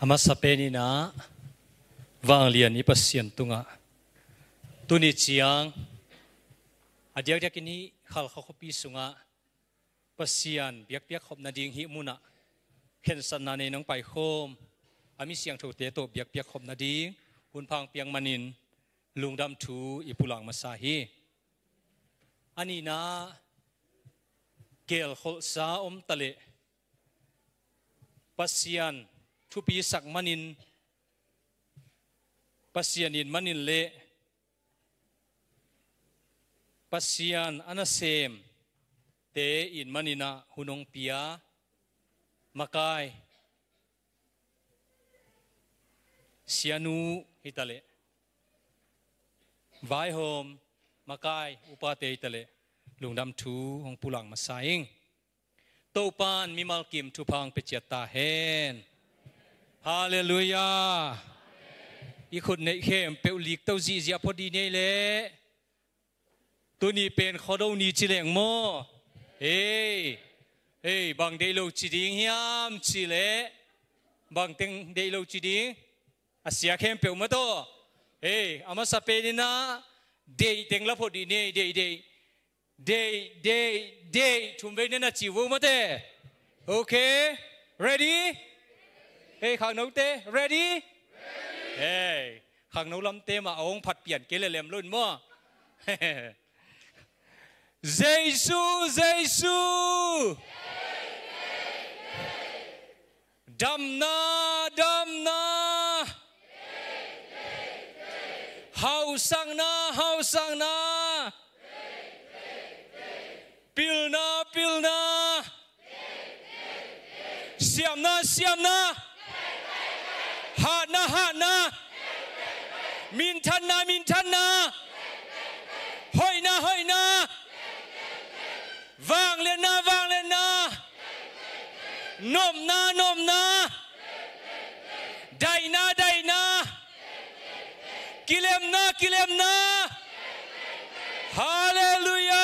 ama sapeni na wang lian ipasian tunga tuni chiang adiak diak ini khal khopi sunga pasian biak biak khop na ding hi muna khen san na ne nang pai khom ami siang tho te to biak biak khop na ding hun phang piang manin lungdam thu ipulang masahi ani na kel khol sa tale pasian thupi sak manin pasianin manin le pasian anasem te in manina hunong pia makai sianu hitale vai hom makai upate hitale lungdam thu hong pulang masaing topan mimal kim thu phang pechata hen hallelujahอีคนในเข้มเปลลิกเต้าจีเจียพอดีนี่แหละตัวนี้เป็นข้อดูนี้จีเหลงโม่เฮ้บางเดลูจีดิ้งยามจีเล่บางเต็งเดลูจีดิ้งอาเซียเข้มเปลมาโตอามาสเปนินะเดเต็งละพอดีนี่เดทุ่มไปนั่นนะจีวมาเต้โอเค ready ข้างโน้ตเต้ readyข้างโน้นลำเต็มมาองผัดเปลี่ยนเกลือเล่มรุ่นมั่วเจซูดำนาเฮาสังนาปิลนาเสียมนาหานามินทันนาห้อยนาวางเลนนมนาไดนากิเลมนาฮาเลลูยา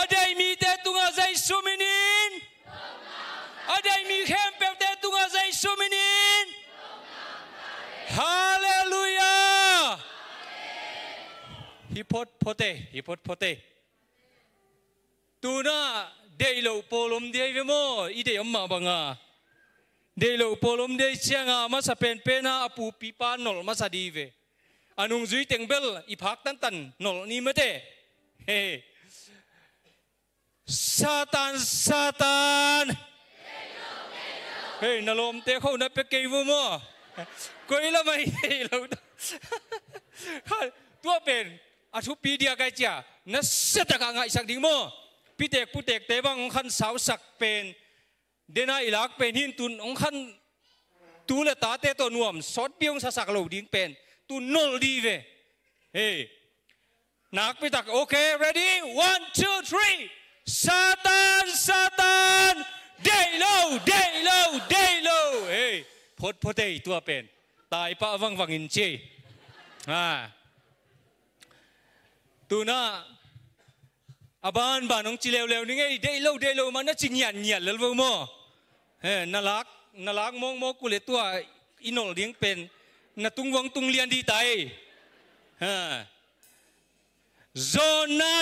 adai mi te tunga zai suminin adai mi khempel te tunga zai suminin hallelujah hipot pote tuna deilo polom dei vemo ide amma banga deilo polom dei chianga masa pena apu pipa nol masa dive anung zui tengbel iphak tan nol ni mate Satan nalom te khâu na pe kei vu mo koi la mai lo tua pen athu pi dia kai cha na seta ka ngai sak ding mo putek te bang ong khan sau sak pen dena ilak pen hin tun ong khan tu la ta te to nuam sot piong sa sak lo ding pen tu nol di ve nak pi tak okay ready 1 2 3 Satan day lowพดตัวเป็นตายปะวังอินเจตัวน่ะบ้านน้องจีเลวนี่ไง day low มันน่ะจิงหยันเลยว่ามั้งน่ารักมองกุเลตัวอินโนเลี้ยงเป็นน่ะตุงเลียนดีตายzona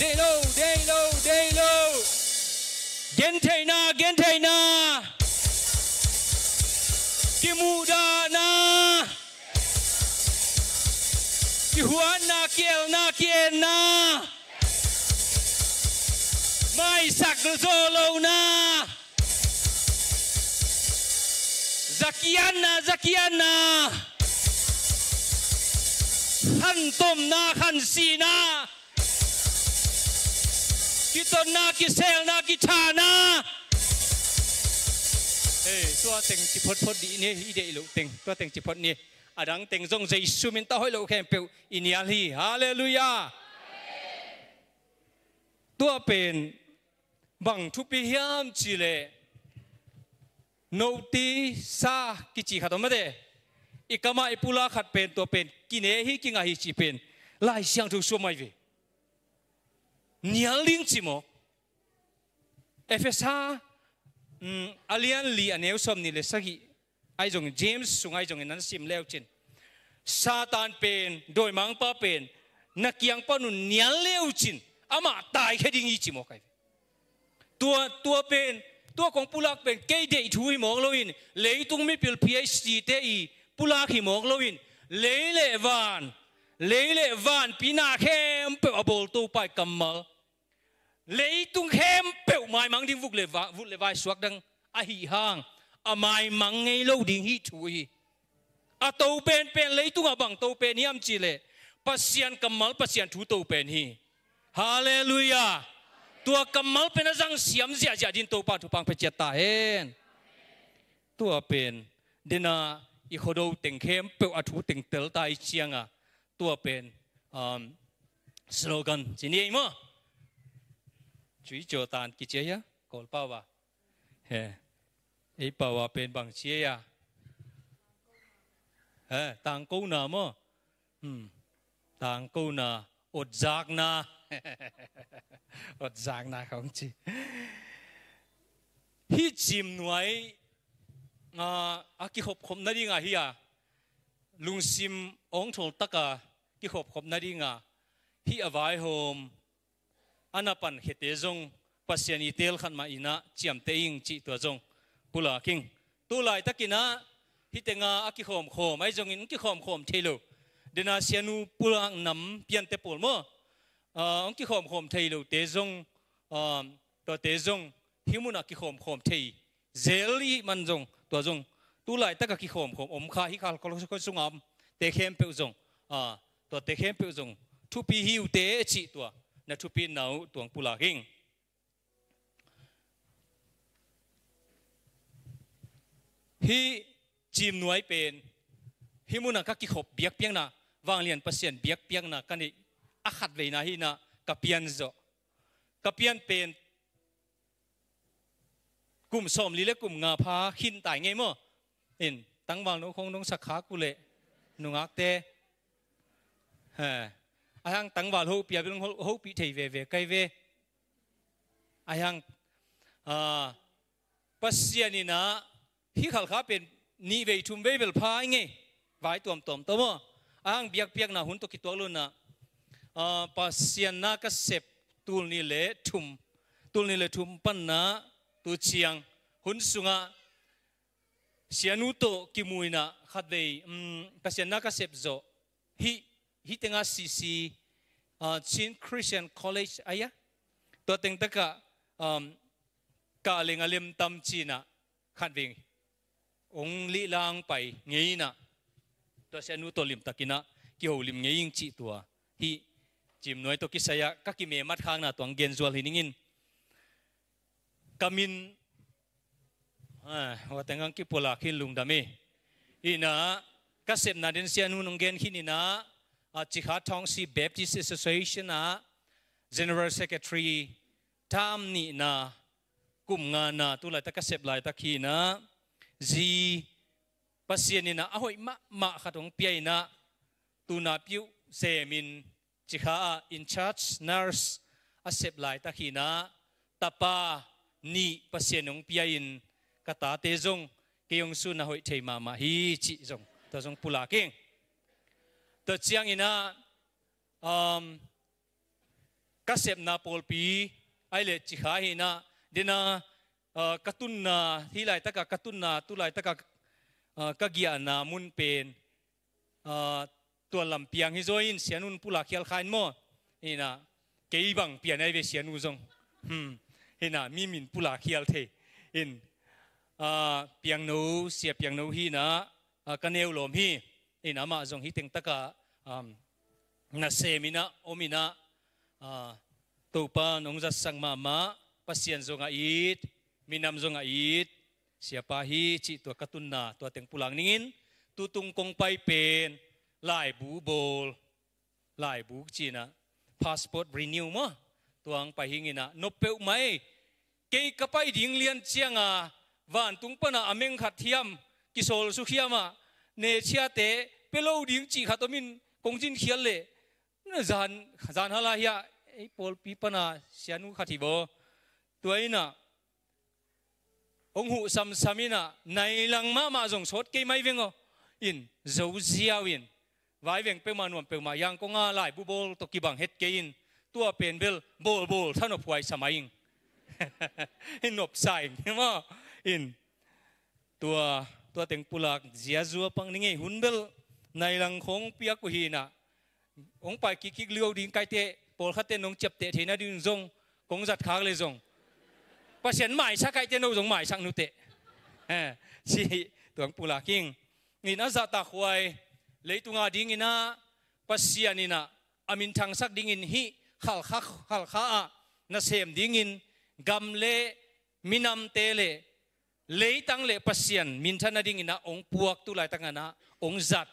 day low genteina kimudana kihuana kielna mai sak zolo na zakianaขันต้มนาขันสีนากิตนนากิเซลนากิชานาตัวเต็งจิพดดีนี่อีเดอิลุเต็งตัวเต็งจิพดนี่อาดังเต็งจงใจซูมินต้าให้เราแค่เปียวอินิอาลีฮาเลลูยาตัวเป็นบังทุปิยามจิเลโนติซากิจิขัดมาเด ikama ipula khat pen to pen kine hi kinga hi chi pen lại sang thu số mai về nhớ linh chỉ một Ephesus alian li aneu som ni le sagi ai jong James sung ai jong nan sim leo chin Satan pen doi mang pa pen na kiang pa nun nial leo chin ama tai kheding i chi mo kai tua pen tua kong pulak pen ke de thui mo loin leitung mi pil PhD te i pulak hi mo loin leile van pina khem pe abol tu pai kamal leitung khem pe mai mang ding vuk le vai suak dang a hi hang a mai mang ngei lo ding hi thui a to pen leitung abang to pen hiam chi le pasian kamal pasian thu to pen hi hallelujah tua kamal pen azang siam zia din to pa thu pang pe chet ta hen tua pen dina i khodo teng khem pe a thu teng tel tai chianga tua pen slogan chini mo chui cho tan ki che ya kol pa wa he ei pa wa pen bang che ya he tang ko na mo tang ko na ot jak na ot jak na không chi hi chim nuai a ki hop khom na ri nga hi ya lung sim ong thol taka ki hop khom na ri nga hi avai hom anapan hete zong pasiani tel khan ma ina chiam te ing chi to zong pula king tu lai takina hitenga aki khom ai zong in ki khom thelo dena sianu pulang nam pian te pol mo ong ki khom thelo te zong to te zong himuna ki khom thei zeli man zong to zong tu lai taka ki khom om kha hi khal ko sungam te khem pe zong to te khem pe zong thu pi hiu te chi to na thu pi nau tuang pula king hi chim nuai pen himuna ka ki khop biak piang na wang lian pasien biak piang na kani akhat ve na hi na kapian zo kapian pen kum som li le kum nga pha khin tai nge mo in tang wang no khong nong sakha ku le nungak te ha ahang tang wal ho pia bilong ho pi thei ve kai ve ahang pasien na hi khal kha pen ni ve thum ve bel pha nge vai tom to mo ang biak na hun to ki to lu na pasien na ka sep tul ni le thum pan na tu chiang hun sunga sianu to ki muina khat ve pasien na ka sep zo hi tenga cc Chin Christian College aya to teng taka ka lenga lem tam china khat ve ong li lang pai ngei na to sianu to lim takina ki ho lim ngei ing chi tua hi chim noi to ki saya ka ki me mat khang na tong gen zual hiningin kamin wa tengang ki pola khin lung dame ina ka sep na den sianu nong gen hinina Chikha Tongsi Baptist Association General Secretary tam ni na kum nga na tu lai ta ka sep lai ta khi na ji pasien ni na ahoi ma khatong piai na tu na piu semin chikha in charge nurse a sep lai ta khi na tapa ni pasien ong piai in kata te zong keong su na hoi thei ma hi chi zong to zong pula king to chiang ina kasep na polpi ai le chikha hi na dina katun na hilai taka katun na tulai taka kagia na mun pen tua lampiang hi zoin sianun pula khial khain mo ina keibang pian ai ve sianu zong ina mi min pula khial the in piang no sia piang no hi na kaneu lom hi ina ma zong hi teng taka na semina omina topa nongza sangma pasien zonga it minam zonga it siapa hi chi to katunna to teng pulang ningin tutung kong pai pen lai bu bol lai bu china passport renew mo tuang pai hingina no peu mai ke kapai ding lian chianga van tung pana ameng khat thiam kisol su khiama ne chia te pelo ding chi khatomin kongjin khial le จานฮาลาฮิไอ้ปอลปีปนาเสียนุขัดที่บ่ตัวนี้น่ะองหูซ้ำซ้ำน่ะในหลังมาส่งสดกี่ไม่เวงอินเจ้าเสียวินไว้เวงเปมานวมเปมายังก็ง่าไล่บุบลตกิบังเฮ็ดเกินตัวเป็นเบลโบลท่านอบไว้สมัยอินอบใส่ใช่ไหมอินตัวเต็งปุลักเสียจัวปังนี่ไงหุ่นเบลในหลังของเปียกกุฮีน่ะองไปกิกเลี้ยวดิ้งไกเตะปอลขัดเตนองเจ็บเตะเทน่าดิ้งซงกงจัดขากเลยซงภาษาหมายชักไกเตนองซงหมายชักนุเตะชีตัวปุลักกิ้งนี่น่าจะตาควายเลยตุงาดิ้งน่ะภาษานี่น่ะอามินทางสักดิ้งฮิขัลข้าน่าเสมดิ้งกำเล่มินำเตเล่เลยตั้งเล่ภาษามินทันดิ้งน่ะองปวกตุไลตั้งน่ะองจัด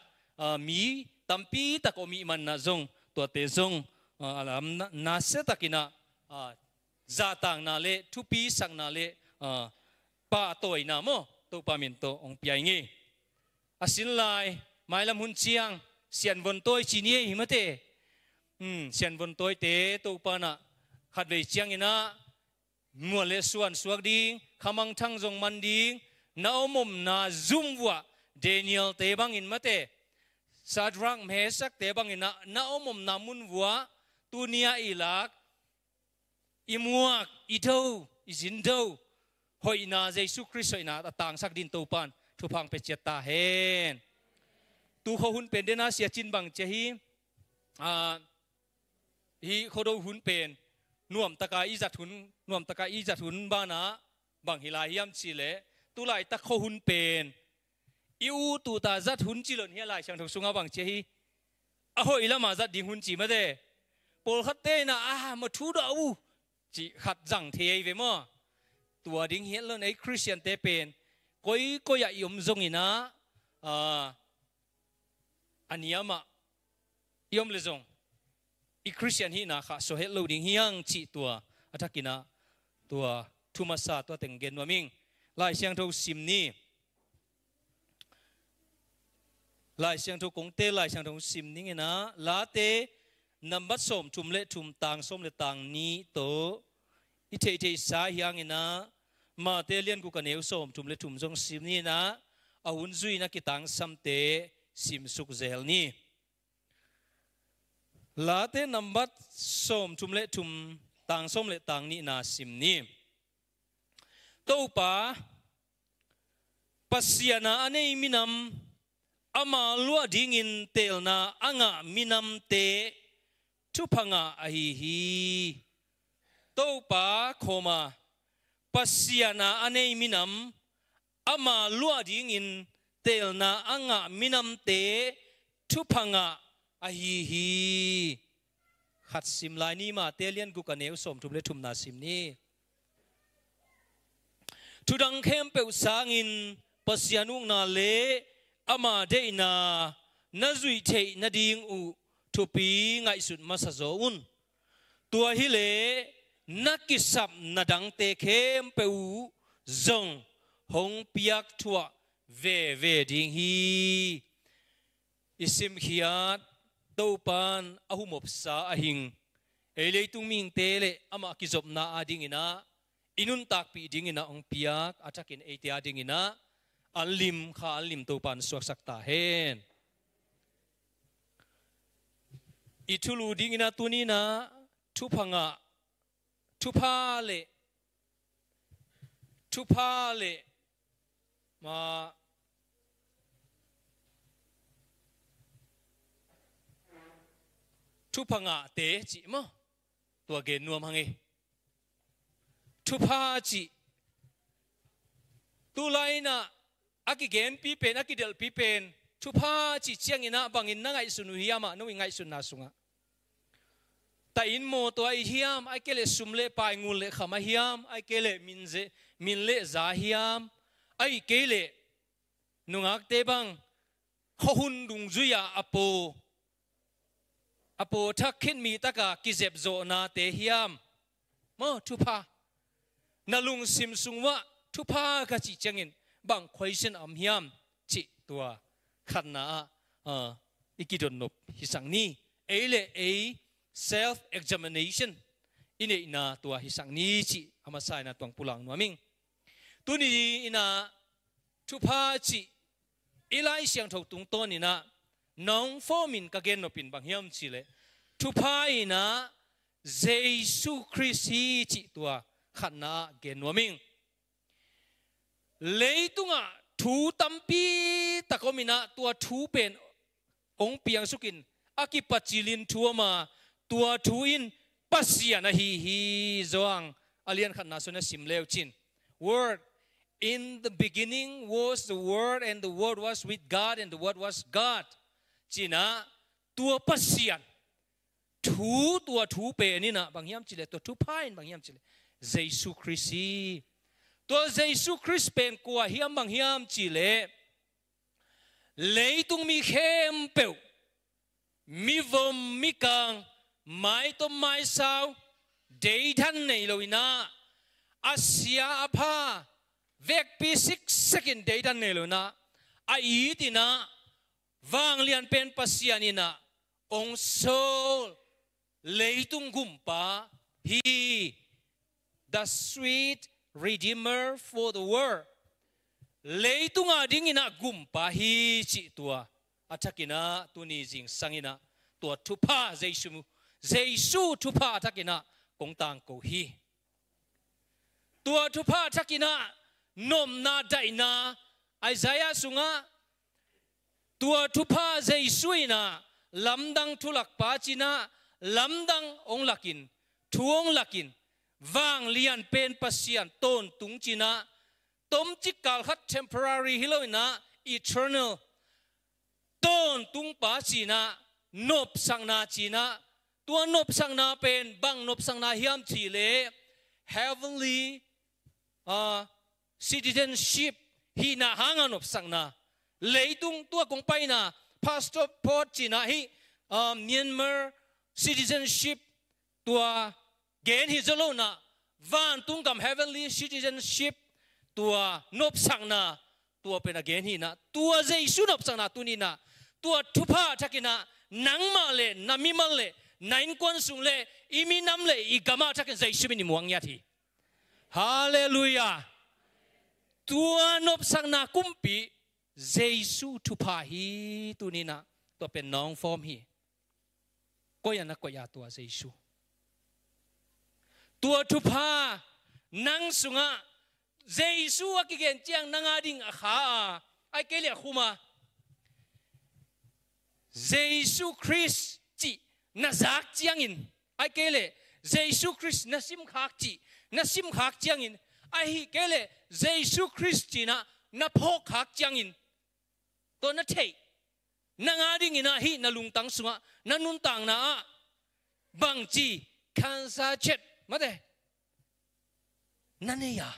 มีตัมปีตะโกมีมันน่ะจงตัวเตจงอะไรน่าเสตะกินะจัดต่างน่ะเล่ทุปีสังน่ะเล่ป้าตัวอินะโมตัวปามินโตองปีไงอาศิลไลไม่ละมุนเชียงเสียนบนตัวจีนี่หิมะเตเสียนบนตัวเตตัวปานะขัดเวเชียงอินะมัวเล่ส่วนสวกดิ้งขมังทั้งจงมันดิ้งน้าอมน่าซุ่มวัวเดนิเอลเตบังอินมะเตซาดรังเมสักเตบังอินะน้าอมนามุนวัวตัวเนียอิลักอิมัวกอิเทวอิจินเทวหอยนาเยซูคริสต์หอยนาต่างสักดินตัวปันทุพังเปเจตาเฮนตัวเขาหุ่นเป็นเดน่าเสียจินบังเจฮีฮีเขาดูหุ่นเป็นน่วมตะกาอีจัดหุ่นน่วมตะกาอีจัดหุ่นบ้านะบังฮิลาฮิยามชีเลตุไลตะเขาหุ่นเป็นอิวตูตาจัดหุ่นจิลนเฮียไลช่างถูกสุงาบังเจฮีอ่ะหอยละมาจัดดิ่งหุ่นจีมาเดปอลขัดเตนะมาทูดเอาจีขัดจังเทียเวมอตัวดิ่งเฮียลนไอ้คริสเตียนเตเป็นก็อยากยมจงอินะอันนี้มายมเลจงอีคริสเตียนฮีนะค่ะโซเฮลโลดิ่งเฮียงจีตัวอัฐกินะตัวทุมาซาตัวเต็งเกนวามิงลายเสียงทุกซิมนี้ลายเสียงทุกกงเตลายเสียงทุกซิมนี้นะลาเตนำบัดสมทุมเละทุมต่างสมเละต่างนี้โตอิเทเทสาฮียงนะมาเตเลียนกูกันเอวสมทุมเละทุมจงซิมนี้นะอาวุนจุยนักกิตังสัมเตซิมสุกเซลนี้ลาเตนำบัดสมทุมเละทุมต่างสมเละต่างนี้นะซิมนี้โตป่าปัสยานาอันนี้มินำอามาลัวดิ่งินเตลนาอ่างมินำเตทุพังอาฮีโตป่าโคมาปัสยานาอันนี้มินำอามาลัวดิ่งินเตลนาอ่างมินำเตทุพังอาฮีขัดซิมลายนี้มาเตเลียนกุกันเอวสมทุมเลทุมนาซิมนี้ทุดังเข้มเปวสางินปัสยานุงนาเลอามาเดนานาจุยเทนาดิงอุทุปีไงสุดมาสะโจอุนตัวฮิเลนักกิสับนาดังเตเข้มเปวจงหงเปียกทัวเวดิงฮีอิสิมขียดตูปันอาหุมบสาอหิงเอเลตุมิงเตเลอามากิจบนาอาดิงอินะอินุนตักปีดิงอินะองเปียกอาจักินเอเตียดิงอินะอัลลิมข้าอัลลิมตูปันสวกสักตาเฮนอิทุลูดิงอินะตัวนี้นะทุพังะทุพาเลมาทุพังะเตจิมะตัวเกนนัวมังเอทุพาจิตุไลนะอากิเกนปีเป็นอากิเดลปีเป็นทุพาจิเชียงอินะบังอินนังไอสุนุฮิยามะนุอิงไงสุนนาสุงะแต่อินโมตัวไอฮิยามไอเกเลสุมเลปายงูเลขมาฮิยามไอเกเลมินเลซาฮิยามไอเกเลนุงักเตบังขหุนดุงจุยาอโปทักขินมีตะกากิเจ็บโจนาเตฮิยามมอทุพานาลุงซิมสุงวะทุพากะจิจังอินบางควายเซนอัมฮิยามจิตัวขันนาอิกิดนนบฮิสังนี้ ấy lệ ấy self examination ine ina tua hisang ni chi ama sai na tuang pulang no ming tu ni ina thu pha chi ilai siang thau tung ton ina nong formin ka gen no pin bang hiam chi le thu pha ina Jesus Christ hi chi tua khana gen no ming leitunga thu tampi takomina tua thu pen ong piang sukin aki pachilin thuama tua thuin pasiana hi zoang alian khatna suna simleu chin word in the beginning was the word and the word was with God and the word was God china tua pasian thu tua thu pe ni na bangyam chile tua thu pain bangyam chile Jesus Christ tua Jesus Christ pen kwa hiam bangyam chile leitung mi khem peu mi vom mi kang mai to mai sao dei than nei loina asia apha vek pi 6 second dei than nei loina a i tina wang lian pen pasianina ong soul leitung gumpa hi the sweet redeemer for the world leitunga dingina gumpa hi chi tua athakina tuni jing sangina tua thupa Jesu thupa athakina kongtang ko hi tua thupa athakina nomna daina Isaiah sunga tua thupa Jesuina lamdang thulak pa china lamdang ong lakin thuong lakin wang lian pen pasian ton tung china tom chikal khat temporary hiloina eternal ton tung pa china nop sangna china tua nop sangna pen bang nop sangna hiam chile heavenly citizenship hi na hanga nop sangna leitung tua kong paina pastor pot china hi Myanmar citizenship tua gen hi zolona van tung kam heavenly citizenship tua nop sangna tua pen again hi na tua Jesu nop sangna tunina tua thupa thakina nangma le namima le nain kon sung le imi nam le igama thakin Jesu ni muang ya thi hallelujah tua nop sangna kumpi Jesu thupa hi tunina tua pen nong form hi koya na koya tua Jesu tua thupa nang sunga Jesu akigen chiang nangading akha ai kele khuma Jesu Christ chi nazak chiang in ai kele Jesu Christ nasim khak chi nasim khak chiang in ai kele Jesu Christ chi na phok khak chiang in to na thei nangading ina hi nalung tang sunga nanun tang na bang chi khansa chet mate naneya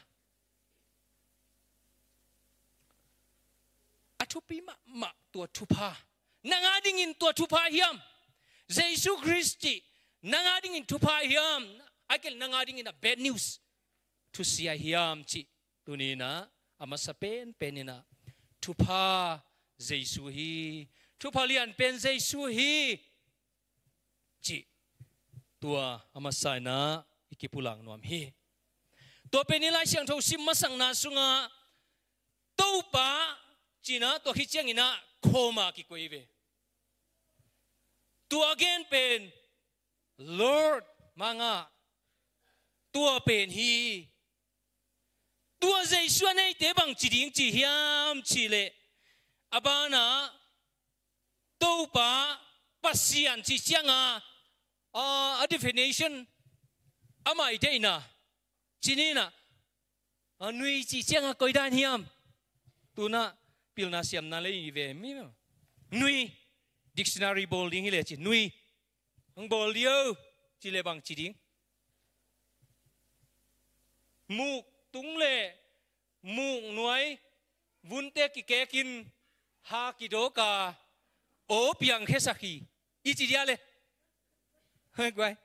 atupi ma tua thupa nangading in tua thupa hiam Jesu Christi nangading in thupa hiam akel nangading in a bad news to see hiam chi tunina amasapen penina thupa Jesu hi thupa lian pen Jesu hi chi tua amasai na ikipulang nuam hi to penila siang tho sim masang na sunga to pa china to hi chiang ina khoma ki koive to again pen Lord manga tua pen hi tua Jesu nei te bang chi ding chi hiam chi le abana to pa pasian chi chianga a definition amai deina chinina nui chi chianga koidan hiam tuna pilna siam na le ve mi nui dictionary bowling hi le chi nui ang bol dio chi le bang chi ding muk tung le muk nuai vun te ki ke kin ha ki do ka o piang he sakhi i chi dia le hơi quay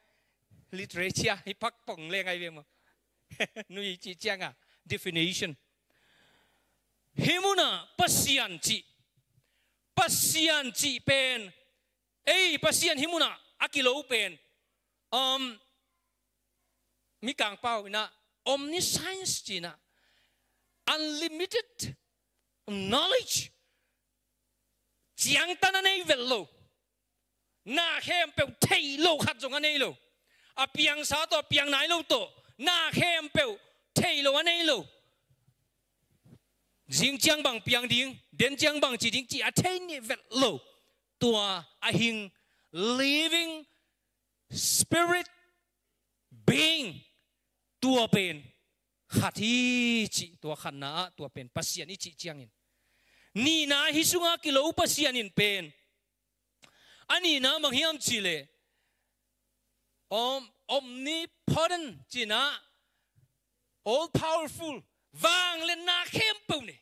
literature hi pak pong le ngai ve mo nui chi chianga definition himuna pasian chi pen ei pasian himuna akilo pen mi kang pau na omniscience china unlimited knowledge chiang tan nei velo na khem pe thei lo khat jong anei lo a piang sa to piang nai lo to na khem pe thei lo anei lo jing chiang bang piang ding den chiang bang chi ding chi a thei ni velo tua a hing living spirit being tua pen khát hi chỉ tua khát na tua pen pasian hi chỉ chiang in ni na hi sunga kilo pasian in pen ani na mang hiam chi le omnipotent chi na all powerful vang lên na khem pau ne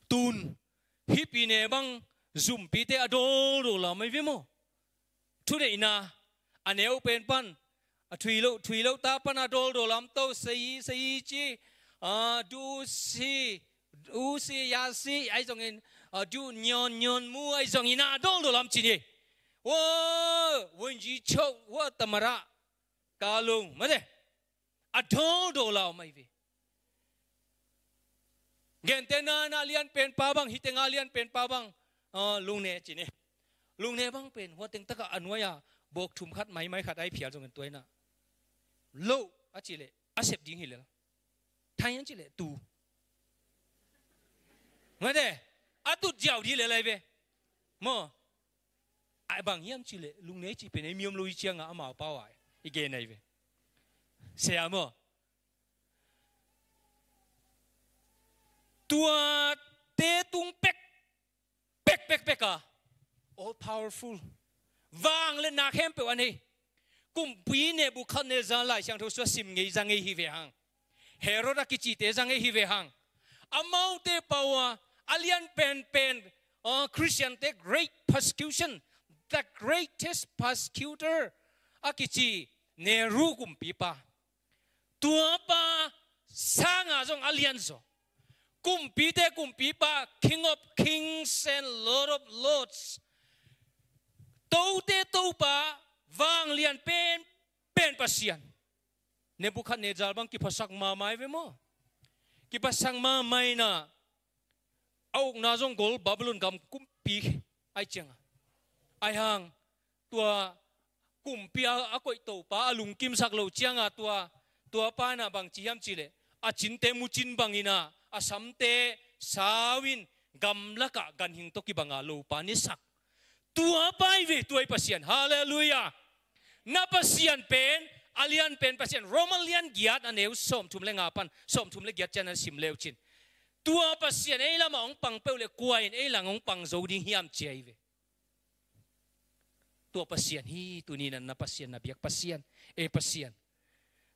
tun hi pi ne bang zoom pi te adol ro la mai vi mo thu de na aneu pen pan a thui lo ta pan adol ro lam to sei chi du si ya si ai jong in du nyon mu ai jong ina adol ro lam chi ni wo wen ji chou wo tamara ka lung ma de adol ro la mai vi gen te na lian pen pa bang hitenga lian pen pa bang lung ne chi ni lung ne bang pen ho teng taka anwaya bok thum khat mai khat ai phial jong en toina lo a chi le a sep ding hi le thai yan chi le tu ma de a tu jiao di le lai ve mo ai bang hiam chi le lung ne chi pen ai miom lui chiang a ma pa ai i ge nai ve se a mo tua te tung pek a all powerful vang lên na khem pe anh cùng pi ne bu khan ne za lai sang tho so sim ngei za ngei hi ve hang Herod ki chi te za ngei hi ve hang amau te pawa alien pen Christian te great persecution the greatest persecutor akichi ne ru kum pi pa tua pa sanga jong alien so kum pi pa king of kings and lord of lords tâu te tâu pa vang lian pen pasian Nebuchadnezzar bang ki pasak ma mai ve mo ki pasang ma mai na au na jong gol Babylon gam kumpi ai chang ai hang tua kumpia akoi to pa alung kim sak lo chianga tua pa na bang chiam chile a chin te mu chin bangina a sam te sawin gam laka gan hing to ki banga lo pa ni sak tua pai ve tuai pasian hallelujah na pasian pen alian pen pasian roman lian giat aneu som thum le nga pan som thum le giat chan sim leu chin tua pasian ei lama ong pang pe le kuain ei lang ong pang zo ding hiam chei ve tua pasian hi tunin na pasian na biak pasian e pasian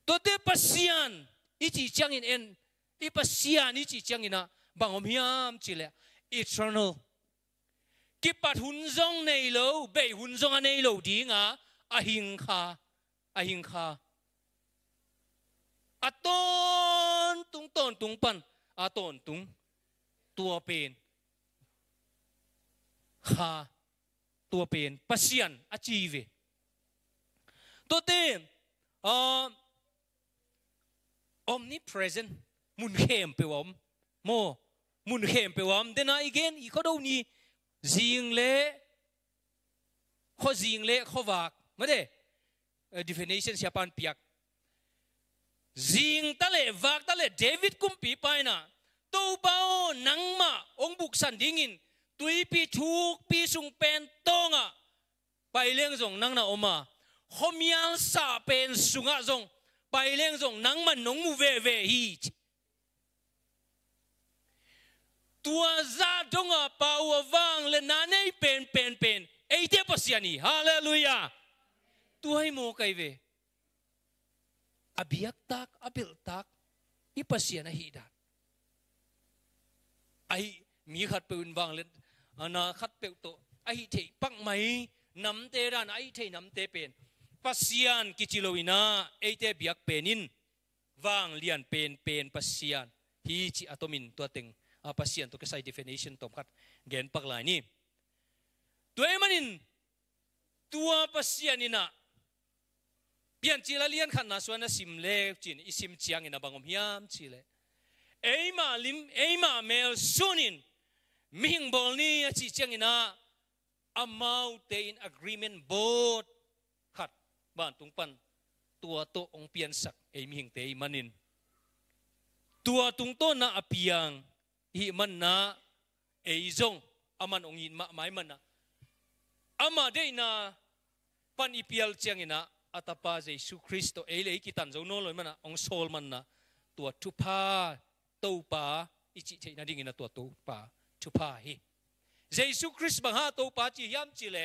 to te pasian ichi chang in en i pasian ichi chang ina bang om hiam chile eternal kipat hun zong nei lo be hun zong anei lo dinga a hing kha aton tung pan aton tung tua pen kha tua pen pasian achieve to te omnipresent mun khem pe om mo mun khem pe om dena again I ko do ni jing le kho wak ma de definition siapan piak jing ta le wak ta le David kum pi pai na to bao nang ma ong buk san dingin tui pi thuk pi sung pen tonga pai leng jong nang na oma homial sa pen sunga jong pai leng jong nang man nong mu ve hi tua za donga pawa vang le nanei pen ei te pasiani hallelujah tuai mo kai ve abiak tak abil tak I pasian hi da ai mi khat pe un wang le ana khat pe to ai thei pak mai nam te ran ai thei nam te pen pasian kichiloina ei te biak penin wang lian pen pasian hi chi atomin to teng pasian to kasai definition tom khat gen pak lai ni ตัวมันอินตัวปัสยานินะเปลี่ยนจีละเลียนขันนาส่วนนั้นสิมเล็กจีนอิสิมเชียงอินะบางอมยามจีเลเอ้มาลิมเอ้มาเมลซุนินมิงบอลนี่จีเชียงอินะอามาเตอิน agreement both ขัดบ้านตุงปันตัวโตองเปลี่ยนสักเอ้มิงเตอิมันินตัวตุงโตน่าอภิยังหิมันน่าเอ้จงอามันองยินมาไม่มันน่ะอามาเดน่าปันอีพิลเชียงอินะอัตปาเยซูคริสต์เอเลยกิตันเจ้าโน่เลยมันน่ะองโซลมันน่ะตัวทุพาตูปาอิจิเจนัดิ่งอินะตัวตูปาทุพาฮิเยซูคริสต์บังฮาตูปาจียามจีเล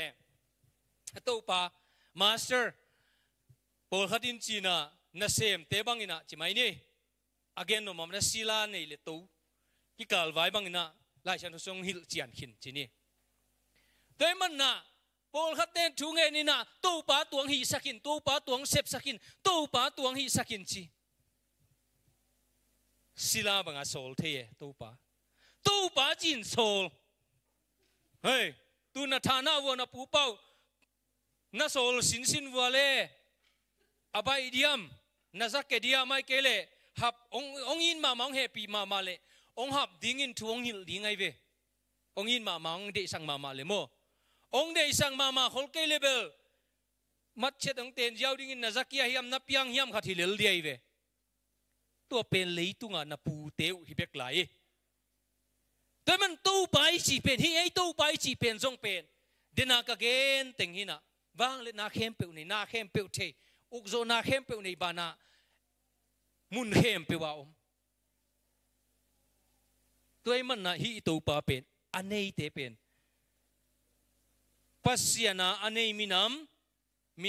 ตูปามาสเตอร์ปอลขัดินจีน่ะน่ะเซมเตบังอินะจีไม่เนี่ยagain no mamna sila nei le to ki kal vai bang na lai chan song hil chian khin chini toy man na pol khat ten thu nge ni na to pa tuang hi sakin to pa tuang sep sakin to pa tuang hi sakin chi sila banga sol the to pa jin sol hey tu na thana wo na pu pau na sol sin wa le abai diam na zakke dia mai keleหับองอินมามองเฮปีมาเลองหับดิ้งอินทวงหิลดิ้งไงเวองอินมามองเดสังมาเลโมองเดสังมาฮอลเกเลเบลมัดเช็ดองเตนยาวดิ้งอินนาจักยาฮิมนับยังฮิมขัดฮิเลลเดียเวตัวเป็นเลยตุงานับปูเตวฮิเบกไหลแต่มันตู้ไปจีเป็นฮิไอตู้ไปจีเป็นทรงเป็นเดนากะเกนเต็งฮินะบางเลนาเข้มเปวในนาเข้มเปวเทอุกโซนาเข้มเปวในบานามุนเข้มเปว่าตัวมันนะฮิตูปาเป็นอันนี้เตเป็นปัสยานาอันนี้มิ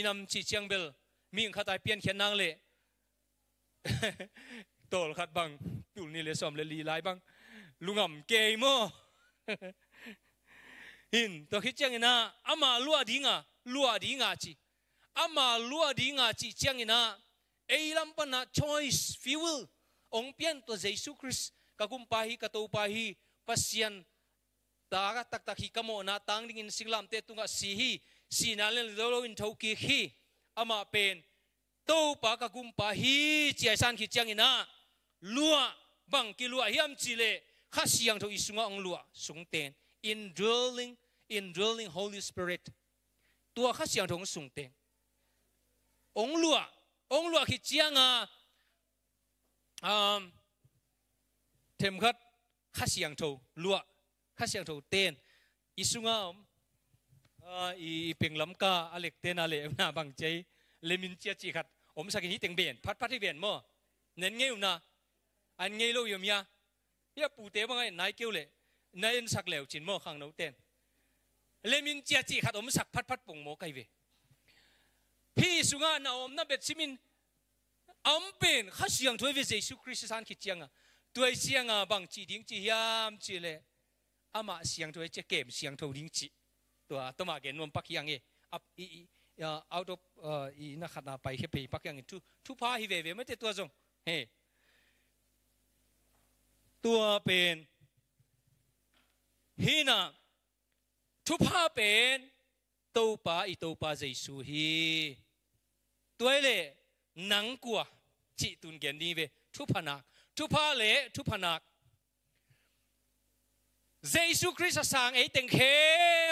นำจีเชียงเบลมีขัดไอเปียนเขียนนางเล่โตลขัดบังตุลนี่เลยสอมเลยลีไลบังลุงอ่ำเกยโมหินตัวคิดเชียงนะอามาลัวดิ้งาจีอามาลัวดิ้งาจีเชียงนะเอลัมปนา choice fuel องเปียนตัวเยซูคริสต์กะกุมปาฮีกะตูปาฮีปัสยันตากะตักฮีกะโมนาตังดิงินสิงลามเตตุงะสีฮีสีนาเลนโลอินทาวกีฮีอามาเป็นตูปากะกุมปาฮีเจียซันขีจังอินะลัวบังกิลัวฮิมจิเลข้าเสียงทวิสุงะองลัวสุงเตน indwelling Holy Spirit ตัวข้าเสียงทงสุงเตนองลัวขีดเจียงเทมขัดข้าเสียงโถลัวข้าเสียงโถเต้นอิสุงอีเป่งลำกาอเล็กเต้นอะไรน่าบังใจเลมินเจียจีขัดสักหิเต็งเบียนพัดที่เบียนมั่วเน้นเงี้ยนะอันเงี้ยลูกยมยาปูเต้บังไงนายเกี่ยวเลยนายสักเหลวจินมั่วขังโนเต้นเลมินเจียจีขัดสักพัดปุ่งโมไกเวพี่สุงานาน่าเบ็ดซิมินเป็นข้าเสียงถอยเวเยซูคริสต์สันคิดจังตัวเสียงบางจีดิ้งจียามจีเลยอามาเสียงถอยจะเก็บเสียงถอยดิ้งจีตัวมาเกินนวมปักยังเอาตัวนักขัดนาไปแค่ไปปักยังทุพาฮิเวไม่แต่ตัวจงเฮตัวเป็นฮีน่ะทุพาเป็นตัวปาเยซูฮีตัวเล่หนังกัวจิตุนเกนดีเวทุพนักทุพาเล่ทุพนักเยซูคริสต์สั่งไอ้เต็งเข้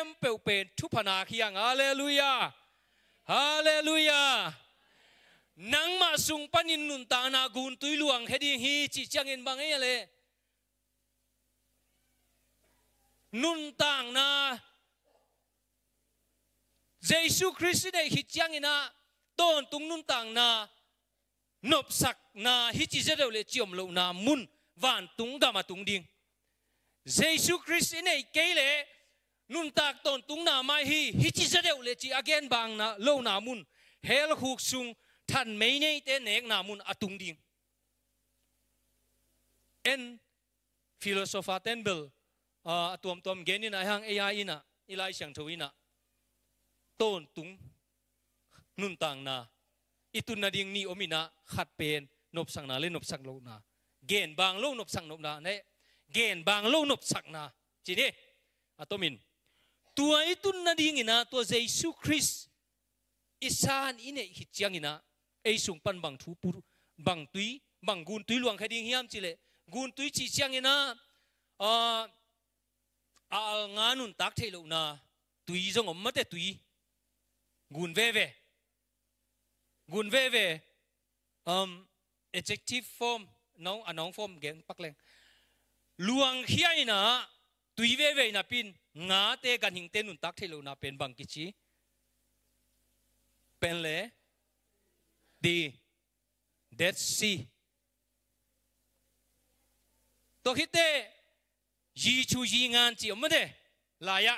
มเปลวเป็นทุพนักยังฮาเลลูยาหนังมาสุงปนินนุนตานากุนตุยหลวงเฮดีฮีจิจังเงินบางเอเลยนุนต่างนาเยซูคริสต์ได้ฮิจังเงินนะต้นตุงนุนต่างนานบสักนาฮิจิเจเดวเลจิอมโลนามุนวันตุงกามาตุงดิงเยซูคริสต์เนี่ยเกเลนุนตากต้นตุงนาไม่ฮิจิเจเดวเลจิอาเกนบางนาโลนามุนเฮลฮุกซุงท่านไม่เนี่ยเตเนกนามุนอตุงดิงฟิโลโซฟาเทนเบลตัวเกนินะฮังเอไอนะอีไลเสียงทวินะต้นตุงนุนต่างนาอิตุนนาดิงนี่อมินะขัดเป็นนบสังนาเล่นนบสังโลนาเกณฑ์บางโลนบสังนบนาเนี่ยเกณฑ์บางโลนบสังนาจีนี่ตัวมิน tua itun na ding ina tua Jesus Christ isan ine hit chiang ina ei sung pan bang thu pu bang tui bang gun tui luang khai ding hiam chile gun tui chi chiang ina al nganun tak thelo na tui jong om mate tui gun ve adjective form nong anong form gen pakleng luang hiai na tui ve na pin nga te kan hing te nun tak thelo na pen bang kichi pen le di Dead Sea to hite yi chu yi ngan chi om de la ya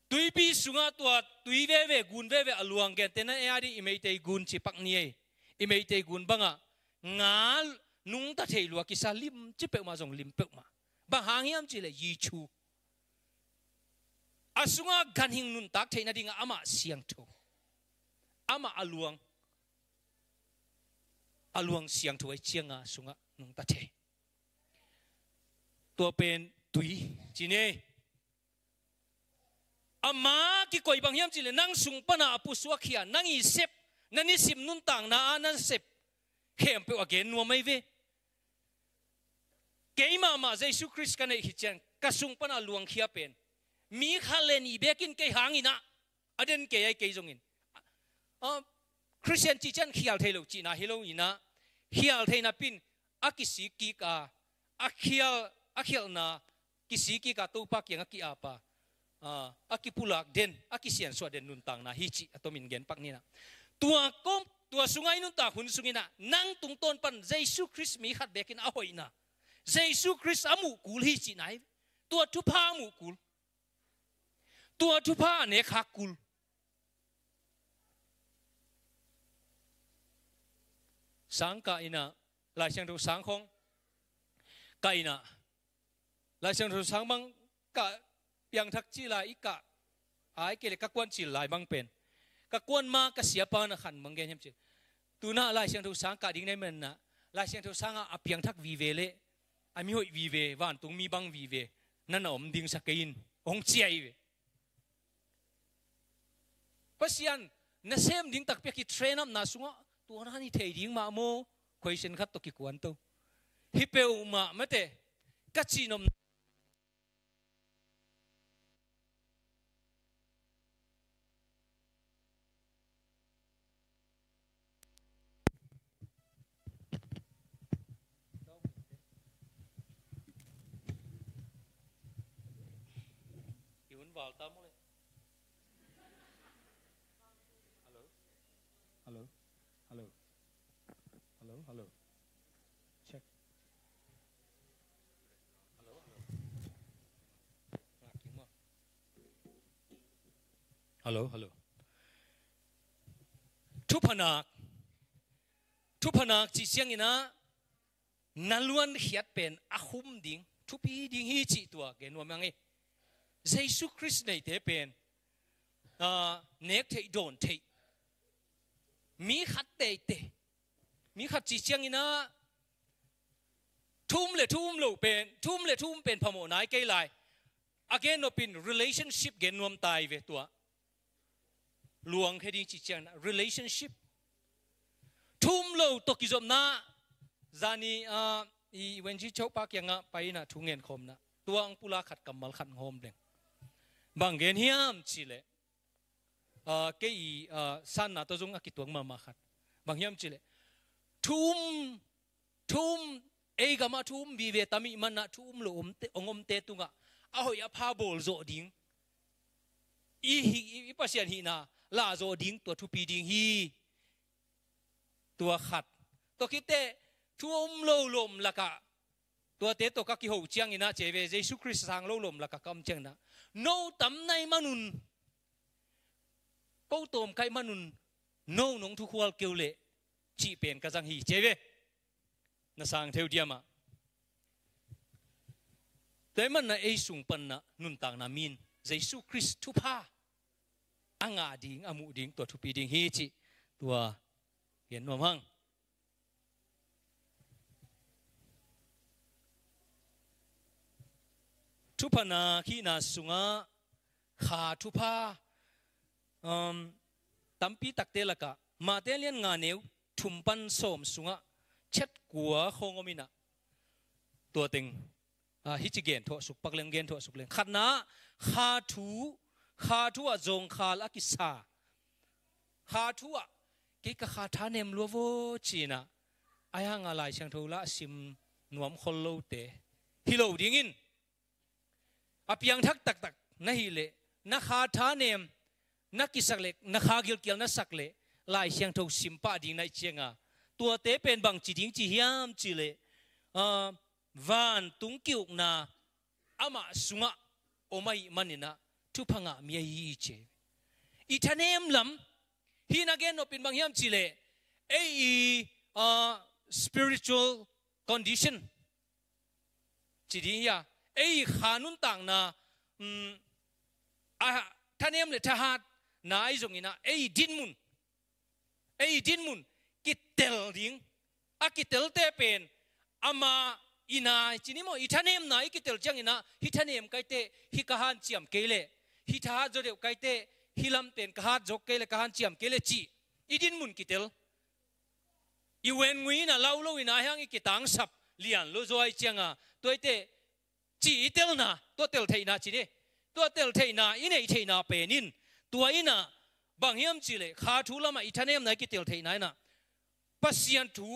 tui pi sunga tua tui ve gun ve aluang gen te na ari imei te gun chi pak nie imei te gun banga nga nung ta thei lua ki sa lim chi pe ma jong lim pe ma ba hangiam chi le yi chu asunga gan hing nun tak thei na dinga ama siang tho ama aluang siang tho ai chianga sunga nung ta thei tua pen tui chi ne ama ki koi bang hiam chi le nang sung pana apu suak khia nang i sep nani sim nun tang na an sep khem pe again no mai ve keima ma Jesus Christ kan hi chen ka sung pana luang khia pen mi khalen i bekin ke hangina aden ke ai ke jongin Christian chi chen khial thelo chi na hello ina khial theina pin akisi ki ka akhial na kisi ki ka to pa kyang ki apa akipulak den akisian so den nun tang na hi chi atomin gen pak ni na tua sungai nun ta hun sungina nang tung ton pan Jesus Christ mi khat bekin a hoina Jesus Christ amu kul hi chi nai tua thu pa mu kul tua thu pa ne kha kul sang ka ina lai sang thu sang khong ka ina lai sang thu sang bang ka piang thak chi lai ka ai ke le ka kwan chi lai bang pen ka kwan ma ka sia pa na khan mang gen hem chi tu na lai sang thu sang ka ding nei men na lai sang thu sang a piang thak vi ve le ami hoi vi ve van tung mi bang vi ve nan om ding sa kein ong chiai ve pasian na sem ding tak pe ki train up na sunga tu na ni thei ding ma mo question khat to ki kwan to hi pe ma mate ka chi nom vào tâm lên. Hello. Check. Hello. Thu panak chỉ siang ina naluan hiat pen ahum ding thu pi ding hi chi tua gen wa mangi Jesus Christ này thế pen nét thấy đồn thấy mi khát tê mi khát chỉ chiang ina thum le thum pen phamo nai cây lại again no pin relationship gen nuam tai về tua luang cái đi chỉ chiang relationship thum lo to ki zom na zani i when ji chau pa kyanga pai na thungen khom na tuang pula khat kamal khat ngom deng bang gen hiam chile cái san na to jung akituang mama khat bang hiam chile thum e gama thum vi ve tami man na thum lo ongom te tunga a hoi a pha bol zo ding i pasian hi na la zo ding to thu pi ding hi tua khat to kite thum lo lom laka tua te to ka ki ho chiang ina cheve Jesus Christ sang lo lom laka kam chang na no tam nai manun ko tom kai manun no nong thu khwal keu le chi pen ka jang hi cheve na sang theo diama te man na e sung pan na nun tang na min Jesus Christ thu pa anga ding amu ding to thu pi ding hi chi tua hiền nom hang ทุพนาขีนาสุงะขาทุพาตัมปีตักเตละกะมาเตเลียนงานเนวทุมปันสมสุงะเช็ดกัวคงอมินะตัวเต็งฮิจิเกนทอสุกปักเลงเกนทอสุกเลงขัดนะขาทูอะจงขาลอกิสาขาทูอะกิกขาทานเนมลัวโวจีนะไอ้ห่างอะไรเชียงทูละซิมนวมคนโลเตฮิโลดิ้งินอภิยังทักตักนะฮิเลนะขาทานเนมนักกิสักเล็กนักขากิลเกียลนักสักเล็กลายเชียงทูซิมป้าดิ้งในเชียงตัวเตเป็นบางจีดิ้งจีเฮียมจีเลวันตุงกิวนาอามาสุงะโอไม่มันนี่นะทุพังะมีอีเจอีทะเนมลำฮีนักเกนอปินบางยามจิเลspiritual condition จีดียาขานุนต่างนะทะเนมเลยทหารนายจงอินะดินมุนกิตเตลดิ้งกิตเตลเตเป็นอามาอินาจีนี่โมอิทาเนมนะกิตเตลจังอินะฮิทาเนมไกเตฮิกะฮันเจียมเกเลฮิทาจเดวไกเตฮิลัมเตนกะฮันจกเกเลกะฮันเจียมเกเลจีอีดินมุนกิตเตลอีเวนงุยนะเล่าโลวินาฮังอีกิตังสับเลียนโลโซไอเจียงตัวเตจีอีเตลนะตัวเตลเทนะจีนี่ตัวเตลเทนะอินเอเทนะเปนินตัวอินะบางยามจีเลขาทูละมาอิทาเนมนะกิตเตลเทนะนะปัสยันทู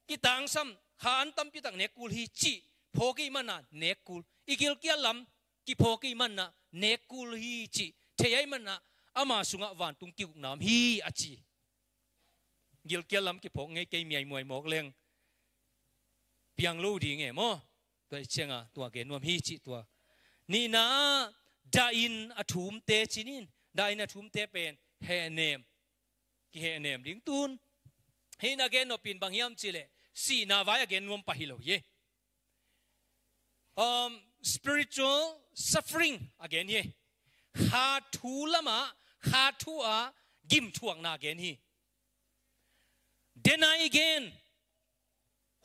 กิตังซัมขันตั้มพิตักเนกุลฮีจีพอกีมันนะเนกุลอีกิลเกียลำกิพอกีมันนะเนกุลฮีจีเทียมันนะอามาสุงะวันตุงกิวน้ำฮีอาจีกิลเกียลำกิพอไงเกยมีไอมวยหมอกเลี้ยงเปียงลูดีไงมั้งตัวเชียงตัวเกนวมฮีจีตัวนี่นะดาอินอถุมเตจินินดาอินอถุมเตเป็นเฮเนมกิเฮเนมดิ้งตุนเฮนักเกนอปินบางยามจีเลสีนาวายเกนวมปะฮิโลเยspiritual suffering again เยขาทูละมาขาทูกิมทวงนาเกนฮี deny again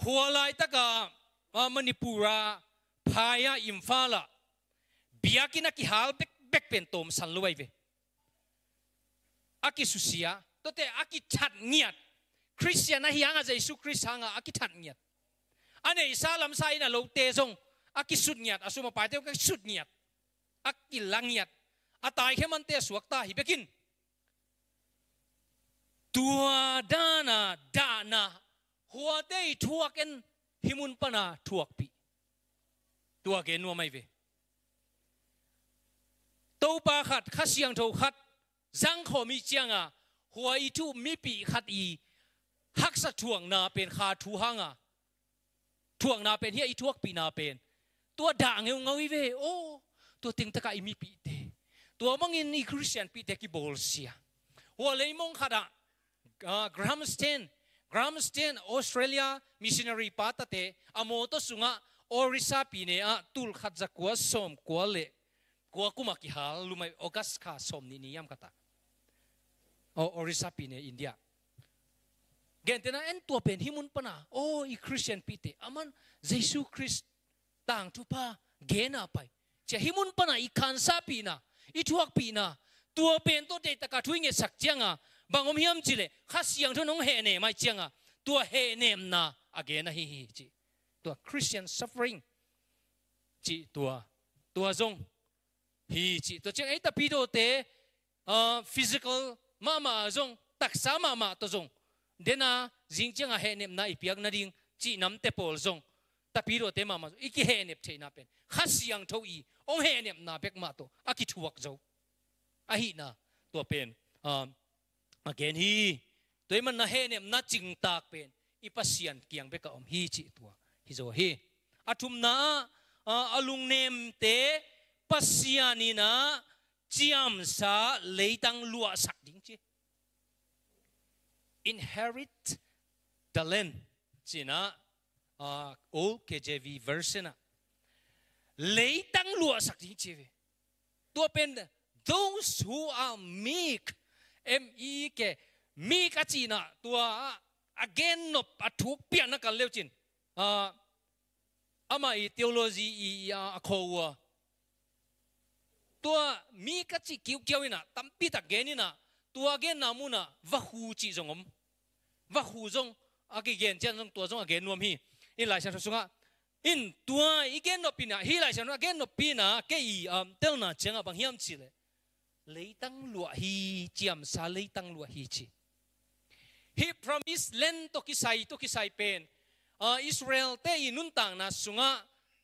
หัวลายตะกามณิปุระพายาอิมฟาละเบียกินักฮาลเบกเป็นตมสันลวยเวอากิสุเซียตัวเตอากิชัดเงียดคริสเตียนนะฮิยังอาจจะสุคริสต์อากิทันเงียดอันนี้ซาลัมไซน่ะโลเตซงอากิสุดเงียดอาสุมาไปเตก็สุดเงียดอากิลังเงียดอาตายแค่มันเตสวกตาฮิเบกินตัวดานาหัวเตยทวกเอ็นฮิมุนปนาทวกปีตัวเกนว่าไม่เวตัวปาขัดข้าเสียงโทขัดจังขอมีเจียงหัวอีทูมีปีขัดอีฮักสะทวงนาเป็นขาทูหังทวงนาเป็นเฮียอีทวกปีนาเป็นตัวด่างเงาวิเวโอตัวติงตะกายมีปีเตตัวมังอินอีคริสเตียนปีเตกิบอลเซียหัวเลยมงขัดกรามสเตนออสเตรเลียมิชชันนารีปาตเตอโมโตสุงะออริซาปีเนตุลขัดจักกัวสมกัวเละกัวกุมากิฮาลลุไม่ออกัสคาสมนี่นิยามกตาออริซาปีเนอินเดียเกณฑ์นั้นเอ็นตัวเป็นฮิมุนปนาโอ้อีคริสเตียนปีเตอามันเยซูคริสต์ต่างทุพาเกณฑ์ไปจะฮิมุนปนาอีคันซาปีนาอีทวกปีนาตัวเป็นตัวเดตกาทุยเงสักเจียงบางอมยามจิเลข้าเสียงทุนงเฮเนไม่เจียงตัวเฮเนมนาอเกณฑ์ฮิจิตัวคริสเตียน suffering จิตัวจงฮิจิตัวเจ้าไอ้ตาปีโดเตphysical มาจงตักษามาตัวจงเดน่าจิงเจียงเฮเนมนาอีเปียกนาดิงจีน้ำเตปอลจงตาปีโดเตมาอีกเฮเนมเทน่าเป็นข้าเสียงทวีองเฮเนมนาเบกมาตัวอากิทวกโจอาหินาตัวเป็นเกณฑ์ฮีตัวมันน่าเฮเนมน่าจิงตากเป็นอีปัสยันเกียงเบกอมฮีจิตัวฮิโซฮีอาทุมนาอลุงเนมเตปัสยันีนาจียมซาเลยตังลัวสักดิ้งจี inherit the land จีน่าold KJV version นะเลยตังลัวสักดิ้งจีตัวเป็น those who are meek MEK มีกจีน่ะตัว again นบถูกเปลี่ยนนักกันเลี้ยวจินอามาอี theology อีโคว ตัวมีกัจจิคิวเกี่ยวน่ะตั้มปีตักเกนี่น่ะตัวเกนนามุน่ะวะฮูจิจงอมวะฮูจงอากิเกนเจนจงตัวจงอาเกนนวมฮีอินหลายชั้นสุงะอินตัวอีเกนนปีน่ะฮีหลายชั้นว่าเกนนปีน่ะเกอีเต้าน่ะเจงอ่ะบางเฮียมจิเลยเลยตั้งลัวฮีเจียมซาเลยตั้งลัวฮีจิ He promised land ตัวกิไซเป็นอิสราเอลเตอินุนต่างน่ะสุงะ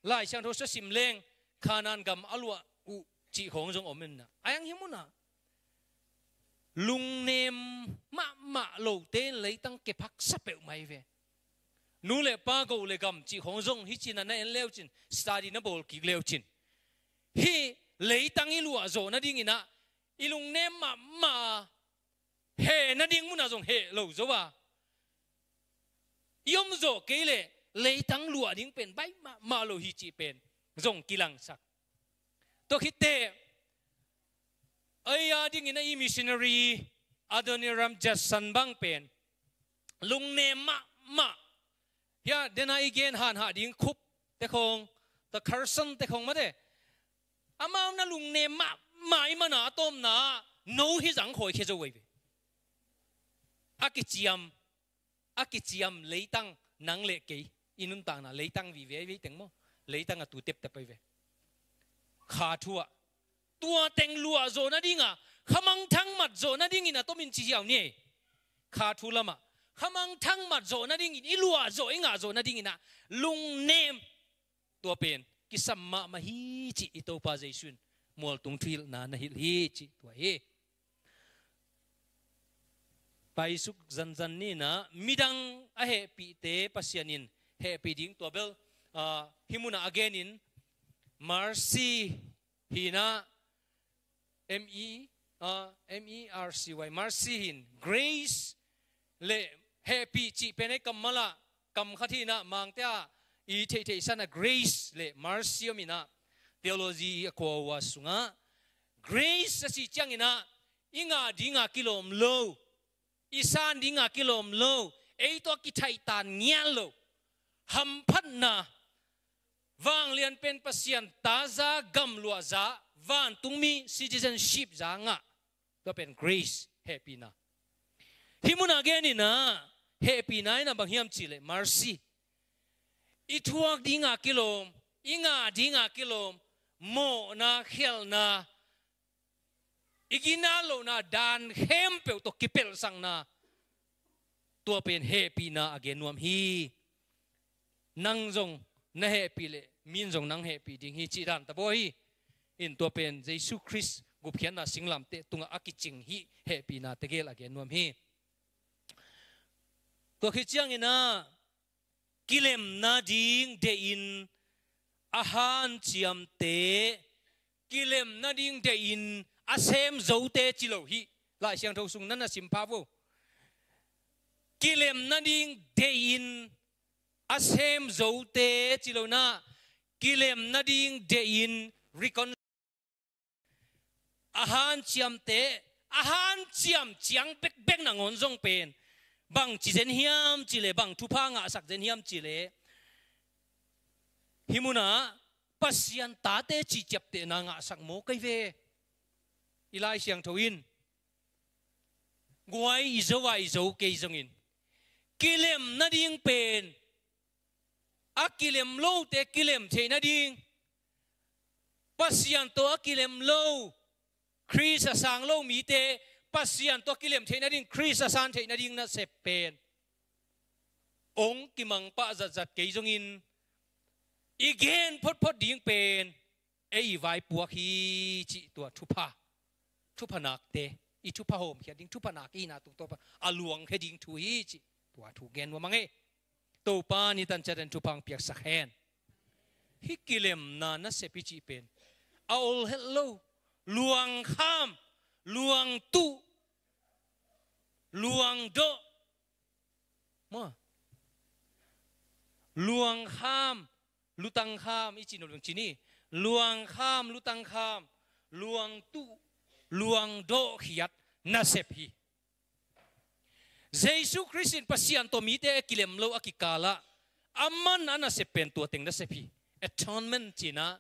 หลายชั้นทุสสิมเลงขานานกำอลัวอุจิของจงอมินน่ะอายังหิมุน่ะลุงเนมมะโลเตนเลยตั้งเก็บพักสับเปลไม่เวนู่นเลยป้ากูเลยกำจีของจงฮิจินันเอ็นเลวจินสตาดีนับโอลกิเลวจินฮิเลยตั้งอิลัวโจนั่นดิ่งนะอิลุงเนมมะเฮนั่นดิ่งมุน่ะจงเฮโลโจว่ายมโจเกเลเลยตั้งลัวดิ่งเป็นใบมาโลฮิจิเป็นจงกิลังสักตัวคิดเตไอ้ยาดิ่งนะอีมิชชันนารีอาดอนิรัมจัสสันบังเป็นลุงเนมมะยาเดน่าอีเกนหันหาดิ่งคุบแต่คงแต่คาร์สันแต่คงมาเด้อามานั่นลุงเนมมาอีมันหนาต้มหนาโน้ฮิจังหอยแค่จะเว้ยอากิจิยมเลยตั้งนังเล็กกี่อินุนต่างน่ะเลยตั้งวิเววิเต็งมั้งเลยตั้งอ่ะตูเต็บแต่ไปเวขาทัวตัวเต็งลัวโจนั่นดิ่งอ่ะขมังทั้งหมัดโจนั่นดิ่งน่ะต้องมีจีเอาเนี่ยขาทัวละมาขมังทั้งหมัดโจนั่นดิ่งอีลัวโจอีงาโจนั่นดิ่งน่ะลุงเนมตัวเป็นกิสมมาฮิจิอิโตปาเจซุนมัวตุงทิลนาฮิลฮิจิตัวเฮไปสุกจันนี่นะมิดังอะเฮปีเตปัสยานินเฮปีดิ่งตัวเบลฮิมุนาอเกนินมาร์ซีฮีนาMERCY mercy hin grace le happy chi pene kamala kam khathi na mangtia I the sana grace le mercy mina theology ko wasunga grace si changina inga dinga kilom lo isan dinga kilom lo ei to ki thai tan ngial lo ham phat na wang lian pen pasian taza gam lua za van tungmi citizenship za nga to pen grace happy na himuna again na happy na ina bang hiam chile mercy ituak dinga kilom inga dinga kilom mo na khel na igina lo na dan hem pe to kipel sang na to pen happy na again nuam hi nang jong na happy le min jong nang happy ding hi chi dan ta boy in to pen Jesus Christ gup khian na singlam te tunga akiching hi happy na te gel again nuam hi to khi chiang ina kilem na ding de in ahan chiam te kilem na ding de in asem zo te chilo hi lai siang thau sung nan na sim pa vo kilem na ding de in asem zo te chilo na kilem na ding de in recon ahan chiam te ahan chiam chiang bek bek na ngon jong pen bang chi zen hiam chile bang thu pha nga sak zen hiam chile himuna pasian ta te chi chep te na nga sak mo kai ve ilai siang thoin guai izo ke zongin kilem na ding pen akilem lo te kilem the na ding pasian to akilem lo Chris sang lo mi te pasian to kilem the na ding Chris san the na ding na se pen ong kimang pa zat ke zongin igen phot ding pen ei vai puak hi chi to thupa nak te I thupa hom khia ding thupa nak I na tu to aluang he ding thu hi chi to thu gen wa mange to pa ni tan chaden thupang piak sakhen hi kilem na se pi chi pen all hello luang kham luang tu luang do ma luang kham lutang kham I chi no lung chi ni luang kham lutang kham luang tu luang do khiat na sep hi Jesus Christ pasian to mi te kilem lo akikala aman ana sepen to teng na sepi atonement china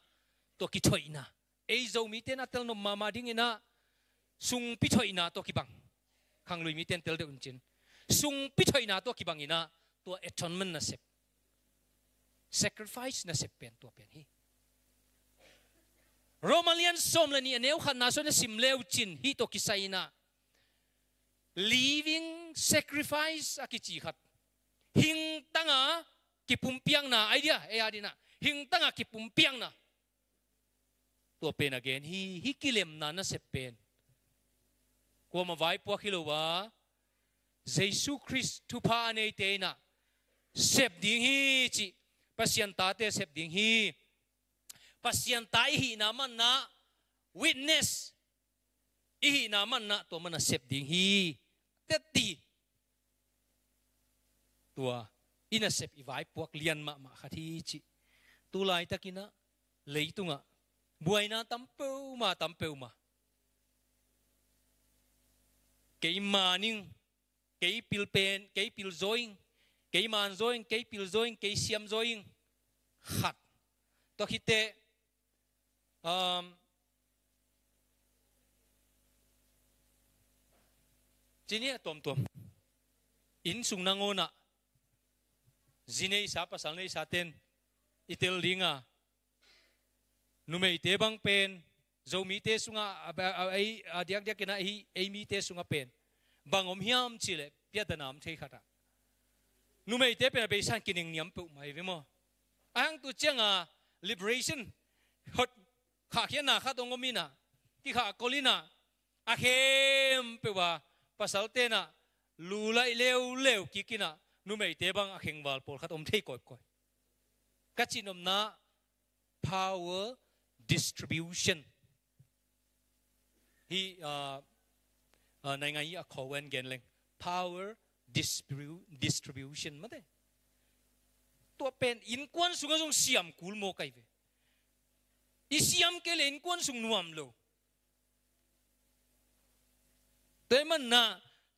to ki thoina ei zo mi ten atel no mama ding ina sung pi thoi na to ki bang khang lui mi ten tel de un chin sung pi thoi na to ki bang ina to atonement na sep sacrifice na sep pen to pen hi Romalian som la ni aneu khan na so na sim leu chin hi to ki saina living sacrifice akichi khat hing tanga ki pumpiang na idea e adina hing tanga ki pumpiang na to pen again hi kilem na na sep pen ko ma vai po khilowa Jesus Christ tu pa nei te na sep ding hi chi pasien ta te sep ding hi pasien ta hi na man na witness hi na man na to man sep ding hi te ti tua ina sep i vai puak lian ma khathi chi tu lai takina leitunga buaina tampeu ma kei maning kei pilpen kei pil zoing kei man zoing kei pil zoing kei siam zoing khat to khite chini tom in sung nangona zinei sa pasal nei sa ten itel linga numei te bang pen zo mi te sunga ai diak diak kina hi ai mi te sunga pen bangom hiam chile piatanam thei khata numei te pen be san kining niam pu mai ve mo ang tu chenga liberation hot kha khiana kha dongomina ki kha kolina a khem pe wa pasal te na lu lai leu kikina numei te bang a khengwal pol khat om thei koi kachinom na power distribution hi nai ngai a khowen gen leng power distribution ma de to pen in kwan sunga jong siam kul mo kai ve i siam ke len kwan sung nuam lo te man na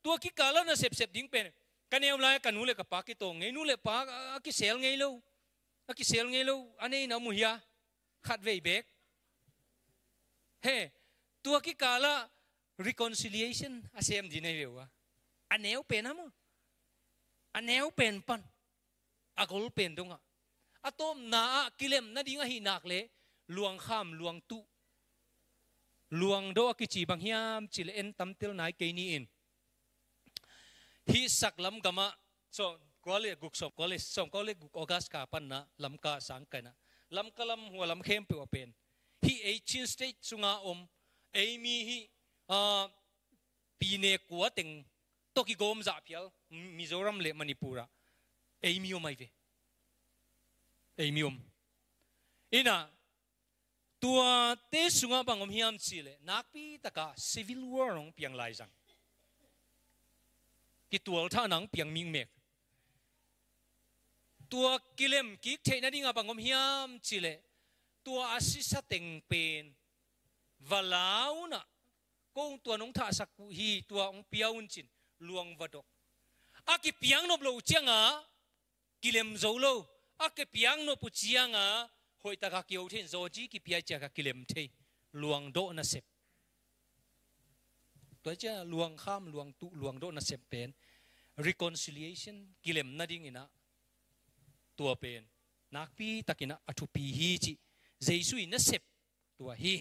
to ki kala na sep ding pen kanew la kanule ka pa ki to ngei nu le pa ki sel ngei lo anei na mu hia khat ve bek he tua ki kala reconciliation asem di nei lewa aneu pen amo aneu pen pan agol pen donga atom na kilem na dinga hi nak le luang kham luang tu luang do ki chi bang hiam chil en tamtil nai ke ni in hi saklam gama so kwale guk so kwale som kwale guk ogas ka pan na lam ka sang kana lam kalam hualam khem pe open hi 18 state sunga mi hi pine kwa teng toki gom za pial Mizoram le Manipura mi mai ve mi ina tua te sunga bangom hiam chile nakpi taka civil war rong piang lai jang ki tual tha nang piang ming mek tua kilem ki theina dinga bangom hiam chile tua asisa teng pen valauna kong tua nong tha sak hi tua ong piaun chin luang vadok aki piang no blo chianga kilem zolo aki piang no pu chianga hoi ta ka kiu thin zo ji ki pia cha ka kilem the luang do na sep to cha luang kham luang tu luang do na sep pen reconciliation kilem na ding ina tua pen nakpi takina athupi hi chi jesu na sep tua hi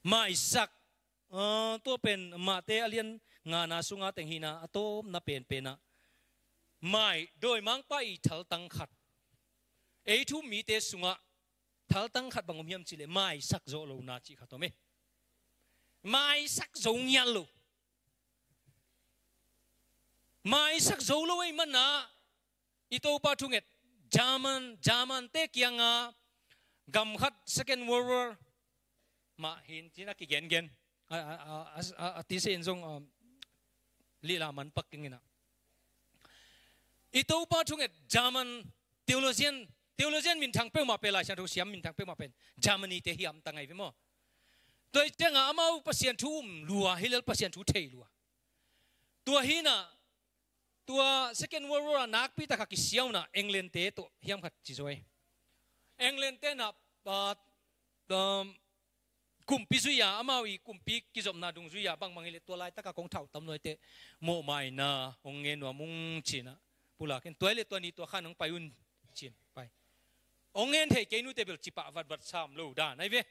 mai sak to pen ma te alian nga na sunga teng hina atom na pen pena mai doi mang pa I thal tang khat ei thu mi te sunga thal tang khat bangom hiam chile mai sak zo lo na chi khatome mai sak zo nyal lo mai sak zo lo ei man na ito pa thunget German te kianga gam khat second world war ma hin china ki gen ti se injong li la man pak kingina ito pa thunget German theologian min thang pe ma pe la cha ru siam min thang pe ma pen Germany te hiam tangai ve mo toi chenga amau pasien thum lua hilal pasien thu thei lua tua hina tua second world war nak pi ta ka ki siau na England te to hiam khat chi zoi England te na kumpi suya amawi kumpi kizom na dung suya bang mangile tualai taka kong thau tam noi te mo mai na ongen wa mung china pula ken toilet to ni to khanang payun chin pai ongen the ke nu tebel chipa wat sam lo da nai ve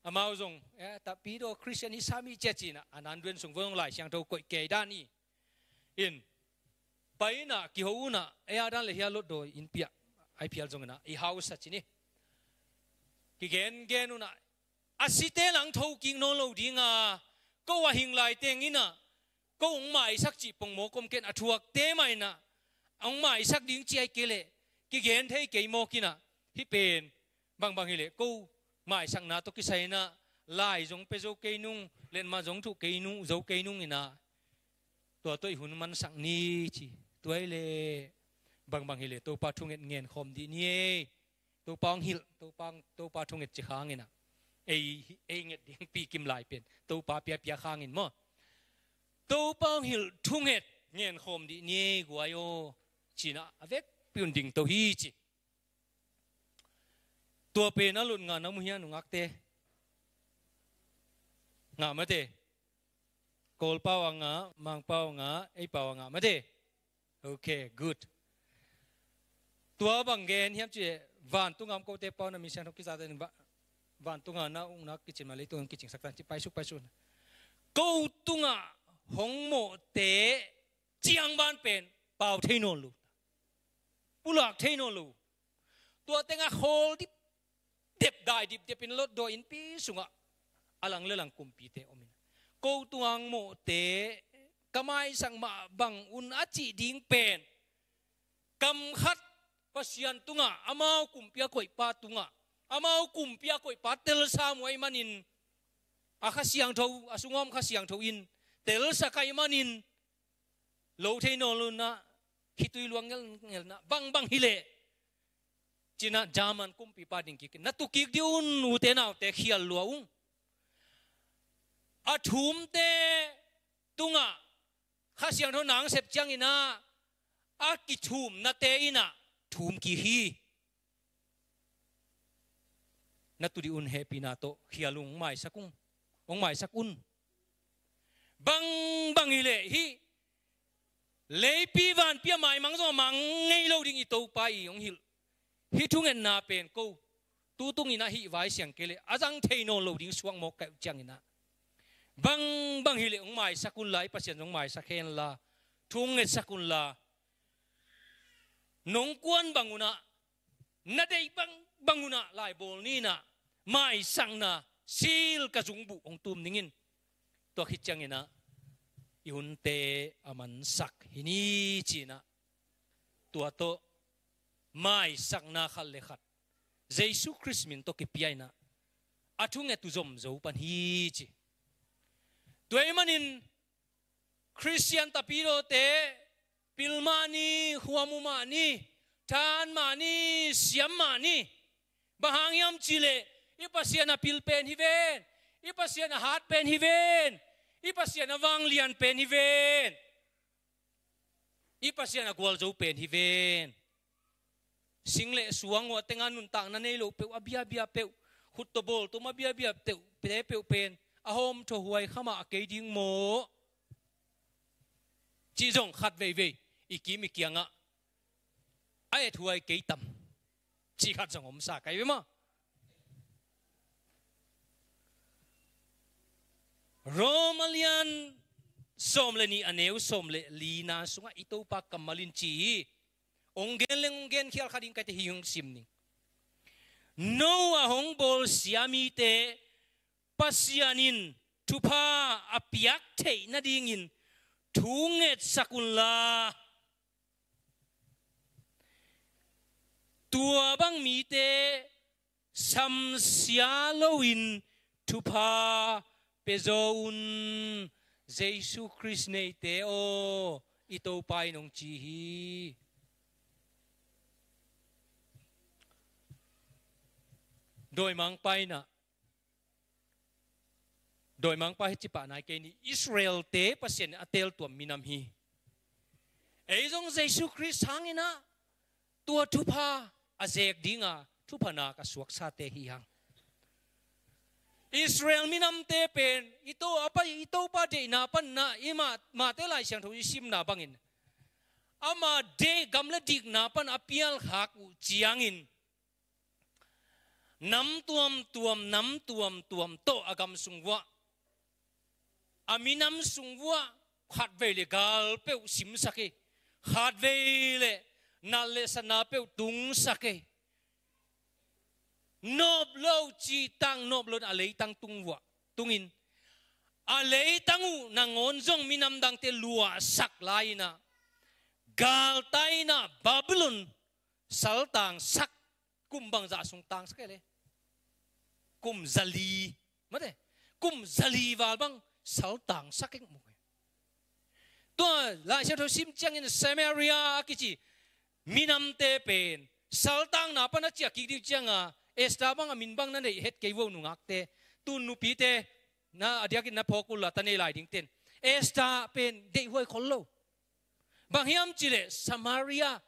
amao zong ta pi do christian hi sami che china anan duen sung vong lai siang tho koi ke da ni in pai na ki ho na ya dan le hia lot do in pia IPL zong na I house sa chini ki gen una asite lang thâu kinh no lo dinga ko wa hing lai teng ina ko ong mai sak chi pong mo kom ken athuak te mai na ong mai sak ding chi ai kele ki gen thei ke mo kina hi pen bang hi le ko mai sang na to ki sai na lai jong pe zo ke nung len ma jong thu ke nung zo ke nung ina to toi hun man sang ni chi toi le bang hi le to pa thung ngen khom di ni to pang hil to pa thung chi khang ina ai nghe tiếng pi kim lại biển tàu pa pia khang in mo tàu pang hil thung het nghen khom đi nie guayo china avec building tàu hi chi tua pe na lun nga namu hian ngak te nga ma te kol pa nga mang pa nga ai pa nga ma te okay good tua bang gen hiam chi van tu ngam ko te pa na mi sang ki za te van tunga na ung na kitchen ma le tu kitchen saktan chi pai su ko tunga hong mo te chiang ban pen pau theino lu pulak theino lu tua tenga hol dip dep dai dip in lot do in pi sunga alang lelang kumpi te omin ko tuang mo te kamai sang ma bang un achi ding pen kam khat pasian tunga amau kumpia koi pa tunga amau kumpia koi patel sa moi manin akhasiang tho asungom khasiang tho in tel sa kai manin lo theino luna khitui luang ngel na bang hile china jaman kumpi pa ding ki na tu ki diun u te naw te khial luang athum te tunga khasiang tho nang sep chang ina a ki thum na te ina thum ki hi na tu di un happy na to khialung mai sakung ong mai sakun bang ile hi leipi van pia mai mang zo mang ngei lo ding I to pa I ong hil hi thungen na pen ko tu tung ina hi vai siang kele ajang theino lo ding suang mo ka chang ina bang hile ong mai sakun lai pasien ong mai sakhen la thung nge sakun la nong kwan banguna na dei banguna lai bol ni na mai sang na sil ka jungbu ong tum ningin to khichang ina ihun te aman sak hini china tua to mai sak na khal le khat jesu christ min to ki piai na athung e tu zom zo pan hi chi toy manin christian tapiro te pilmani huamumani tan mani siam mani bahangyam chile ipasiana pilpen hiven ipasiana hat pen hiven ipasiana wanglian pen hiven ipasiana gwalzo pen hiven single suang wa tenganun tang na nei lo pe abia pe hutobol to mabia te pe pen ahom tho huai khama ke ding mo chi jong khat ve ikimi kianga ai thuai ke tam chi khat jong om sa kai ma Romalian somle ni aneu somle lina sunga ito pa kamalin chi onggen khial khading kai te hiung simni no ahong bol siami te pasianin tupa apiak te na dingin thunget sakunla tua bang mi te sam sialoin tupa pezoun Jesus Christ nei te o ito pai nong chi hi doi mang pai na doi mang pai chi pa nai ke ni Israel te pasien atel tuam minam hi ei jong Jesus Christ hangina tua thupa azek dinga thu phana ka suak sa te hi hang Israel minam te pen ito pa de na pan na ima ma te lai siang tho sim na bangin ama de gamla dik na pan apial hak u chiangin nam tuam to agam sungwa aminam sungwa khat vele gal pe sim sake khat vele nale sana pe tung sake nob lo chi tang nob lo alei tang tungwa tungin alei tangu nangon jong minam dang te lua sak laina gal taina Babylon saltang sak kumbang za sung tang sakele kum zali mate kum zali wal bang saltang sakek mo to la se tho sim chang in Samaria kichi minam te pen saltang na pa na chia ki di changa esta bang min bang na nei het ke wo nu ngak te tu nu pi te na adiak na phokul la tane lai ding ten esta pen de hoi kholo bang hiam chile Samaria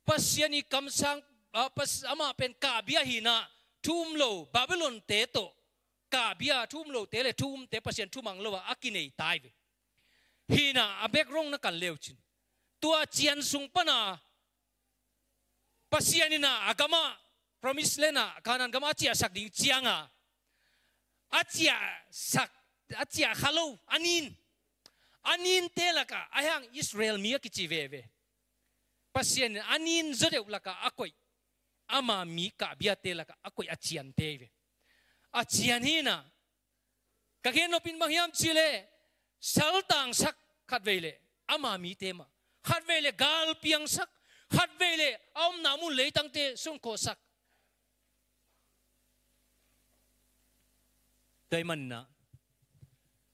pasiani kamsang pas ama pen ka bia hina thum lo Babylon te to ka bia thum lo te le thum te pasien thumang lo akinei tai ve hina abek rong na kan leu chin tua chian sung pana pasiani na agama promise lena kanan gama chia sak ding chianga achia sak achia khalo anin te laka ayang Israel mia kichi ve ve pasien anin zodeu laka akoi ama mi ka bia te laka akoi achian te ve achian hina ka gen no pin mahiam chile saltang sak khat vele ama mi te ma khat vele gal piang sak khat vele om namu leitang te sung ko sak dai man na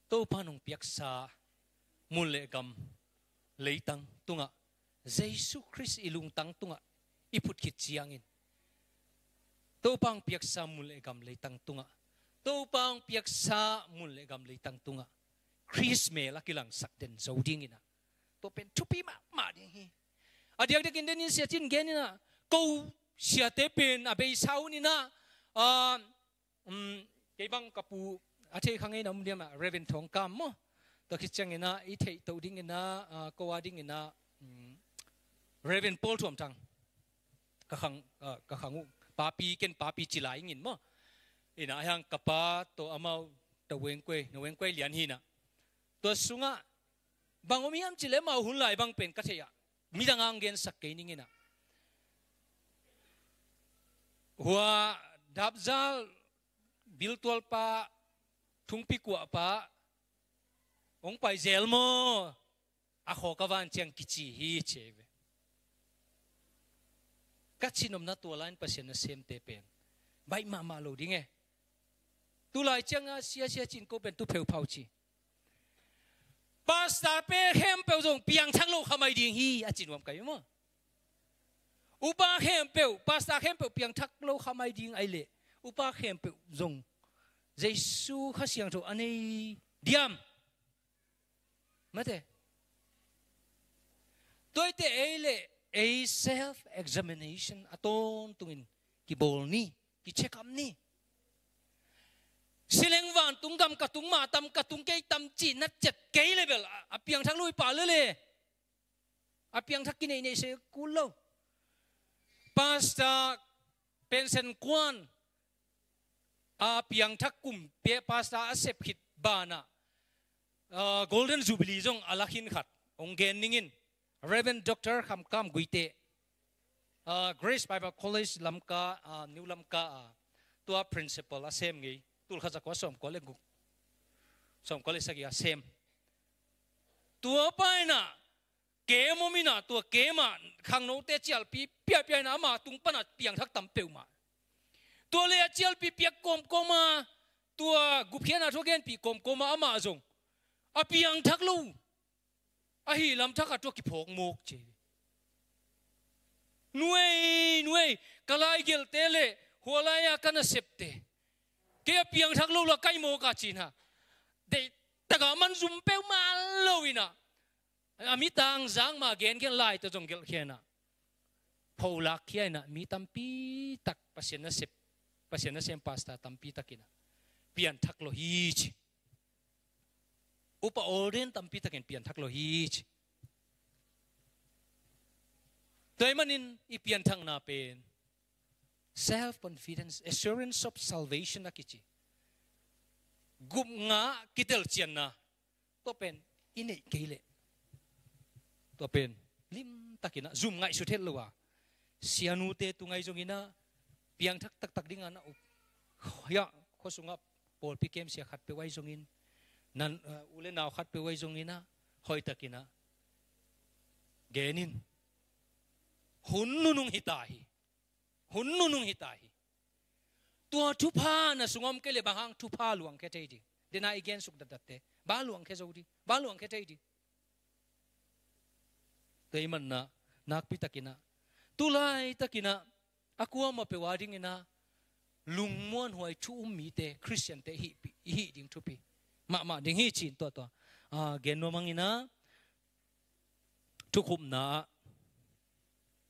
to panong piaksa mule gam leitang tunga Jesus Christ ilung tang tunga iput kit chiangin to pang piaksa mule gam leitang tunga to pang piaksa mule gam leitang tunga Chris me la kilang sakten zoding ina to pen chupi ma ding hi adiak de kin den sia chin gen ina ko sia te pen abe sau ni na ke bang kapu athe khangai nam diam Reverend Thong Kam mo to kichang ina I thei to ding ina ko ading ina Reverend Paul Thom Tang ka khangu papi ken papi chilai ngin mo ina hang kapa to amau to weng kwe lian hi na to sunga bangomiam chile ma hun lai bang pen ka theya midang ang gen sak ke ning ina hua dabzal biltol pa thungpi kwa pa ong pai zel mo a kho ka van chang kichi hi cheve ka chinom na to line pasien na sem te pen bai ma lo ding e tu lai changa sia chin ko pen tu pheu phau chi pasta pe hem pe jong piang thang lo khamai ding hi a chin wam kai mo upa hem pe pasta hem pe piang thak lo khamai ding ai le upa hem pe jong Jesu khasiang tho anei diam mate toite ele a self examination aton tungin ki bol ni ki check up ni sileng wan tungam katung ma tam katung ke tam chi na chet ke level apiang thak lui pa le apiang thak ki nei se kulo pasta pension kwan apiang thak kum pe pasta asep khit bana golden jubilee jong alakhin khat onggen ningin Reverend Dr. Kam Guite Grace Bible College lamka new lamka tua principal asem ngi tul khaja ko som ko le gu som ko le sagia sem tua paina ke momina tua ke ma khang no te chial pi pia na ma tung pana piang thak tam peu ma tua le chial pi pia kom koma tua guphiana thogen pi kom koma ama jong apiang thak lu a hi lam thak a to ki phok mok che nuei kalai gel tele holaya kana septe ke apiang thak lu la kai mo ka chin ha de taga man zum pe ma loina ami tang zang ma gen lai to jong gel khena Paula kia na mi tampi tak pasien na sem pasta tampi takina pian thak lo hi chi upa oren tampi takin pian thak lo hi chi toy manin ipian thang na pen self confidence assurance of salvation na kichi gup nga kitel chian na to pen inei keile to pen lim takina zoom ngai su thel lowa sianu te tu ngai jongina piang thak tak tak dinga na ya khosunga pol pikem sia khat pe wai jongin nan ule naw khat pe wai jongina hoi takina genin hunnunung hitahi tua thupa na sungom kele bahang thupa luang ke teidi dena igen suk datte ba luang ke jodi ba luang ke teidi teiman na nak pitakina tulai takina akua ma pe wading ina lungmon hoi thu mi te christian te hi ding thupi ma ding hi chin to gen no mangina thukum na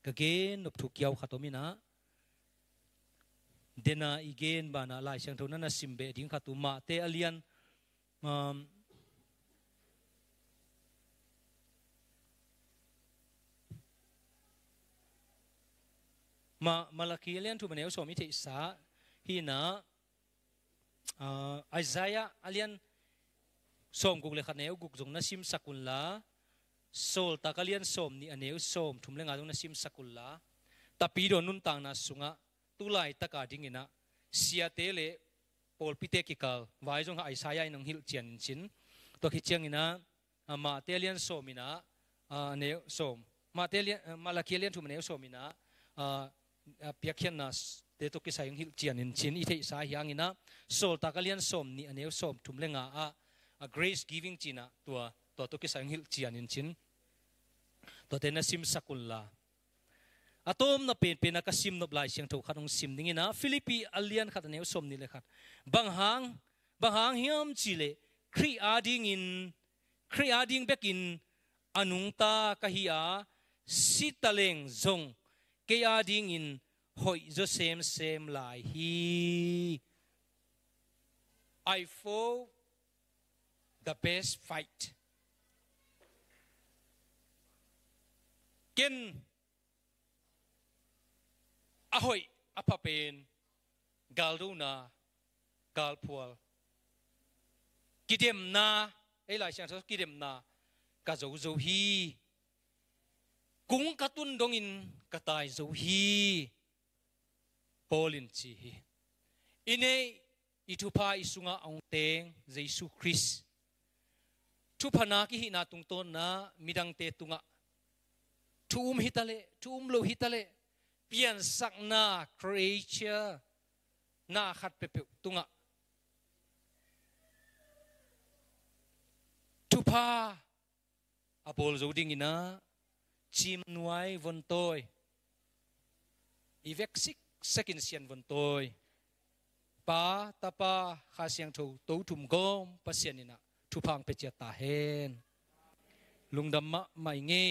ka gen nop thu kiau khatomina dena igen bana lai sang thona na simbe ding khatu ma te alian malaki alian tu maneu somi te sa hi na Isaiah alian som guk le khaneu guk jong na sim sakun la sol takalian som ni aneu som thumle nga jong na sim sakul la tapi do nun tang na sunga tulai taka dingina sia tele pol pite kikal vai jong Isaiah nang hil chian chin to khi chiang ina ma telian somina neu som ma telian malaki alian tu maneu somina piakhian na te to kisai hil chian in chin i thei sa hiang ina sol takalian som ni aneu som thumlenga a grace giving china to kisai hil chian in chin to te na sim sakulla atom na pen na ka sim no blai siang tho khatong sim dingina Philippi alian khat aneu som ni le khat banghang hiam chile khri ading bekin anungta kahia sitaleng zong ke ading in hoi zo sem lai hi I fought the best fight ken ahoi apapen galduna galpual kidem na ei lai siang so kidem na ka zo hi kung katun dongin katai zo hi polin chi hi ine itupa isunga ong teng Jesus Christ tupana ki hina tung ton na midang te tunga tum lo hitale pian sak na creature na khat pe tunga tupa apol zo ding ina chim nuai von toy ivek sik second sian von toy pa tapa kha siang tho to thum gom pasianina thupang pe cha ta hen lungdam ma mai nge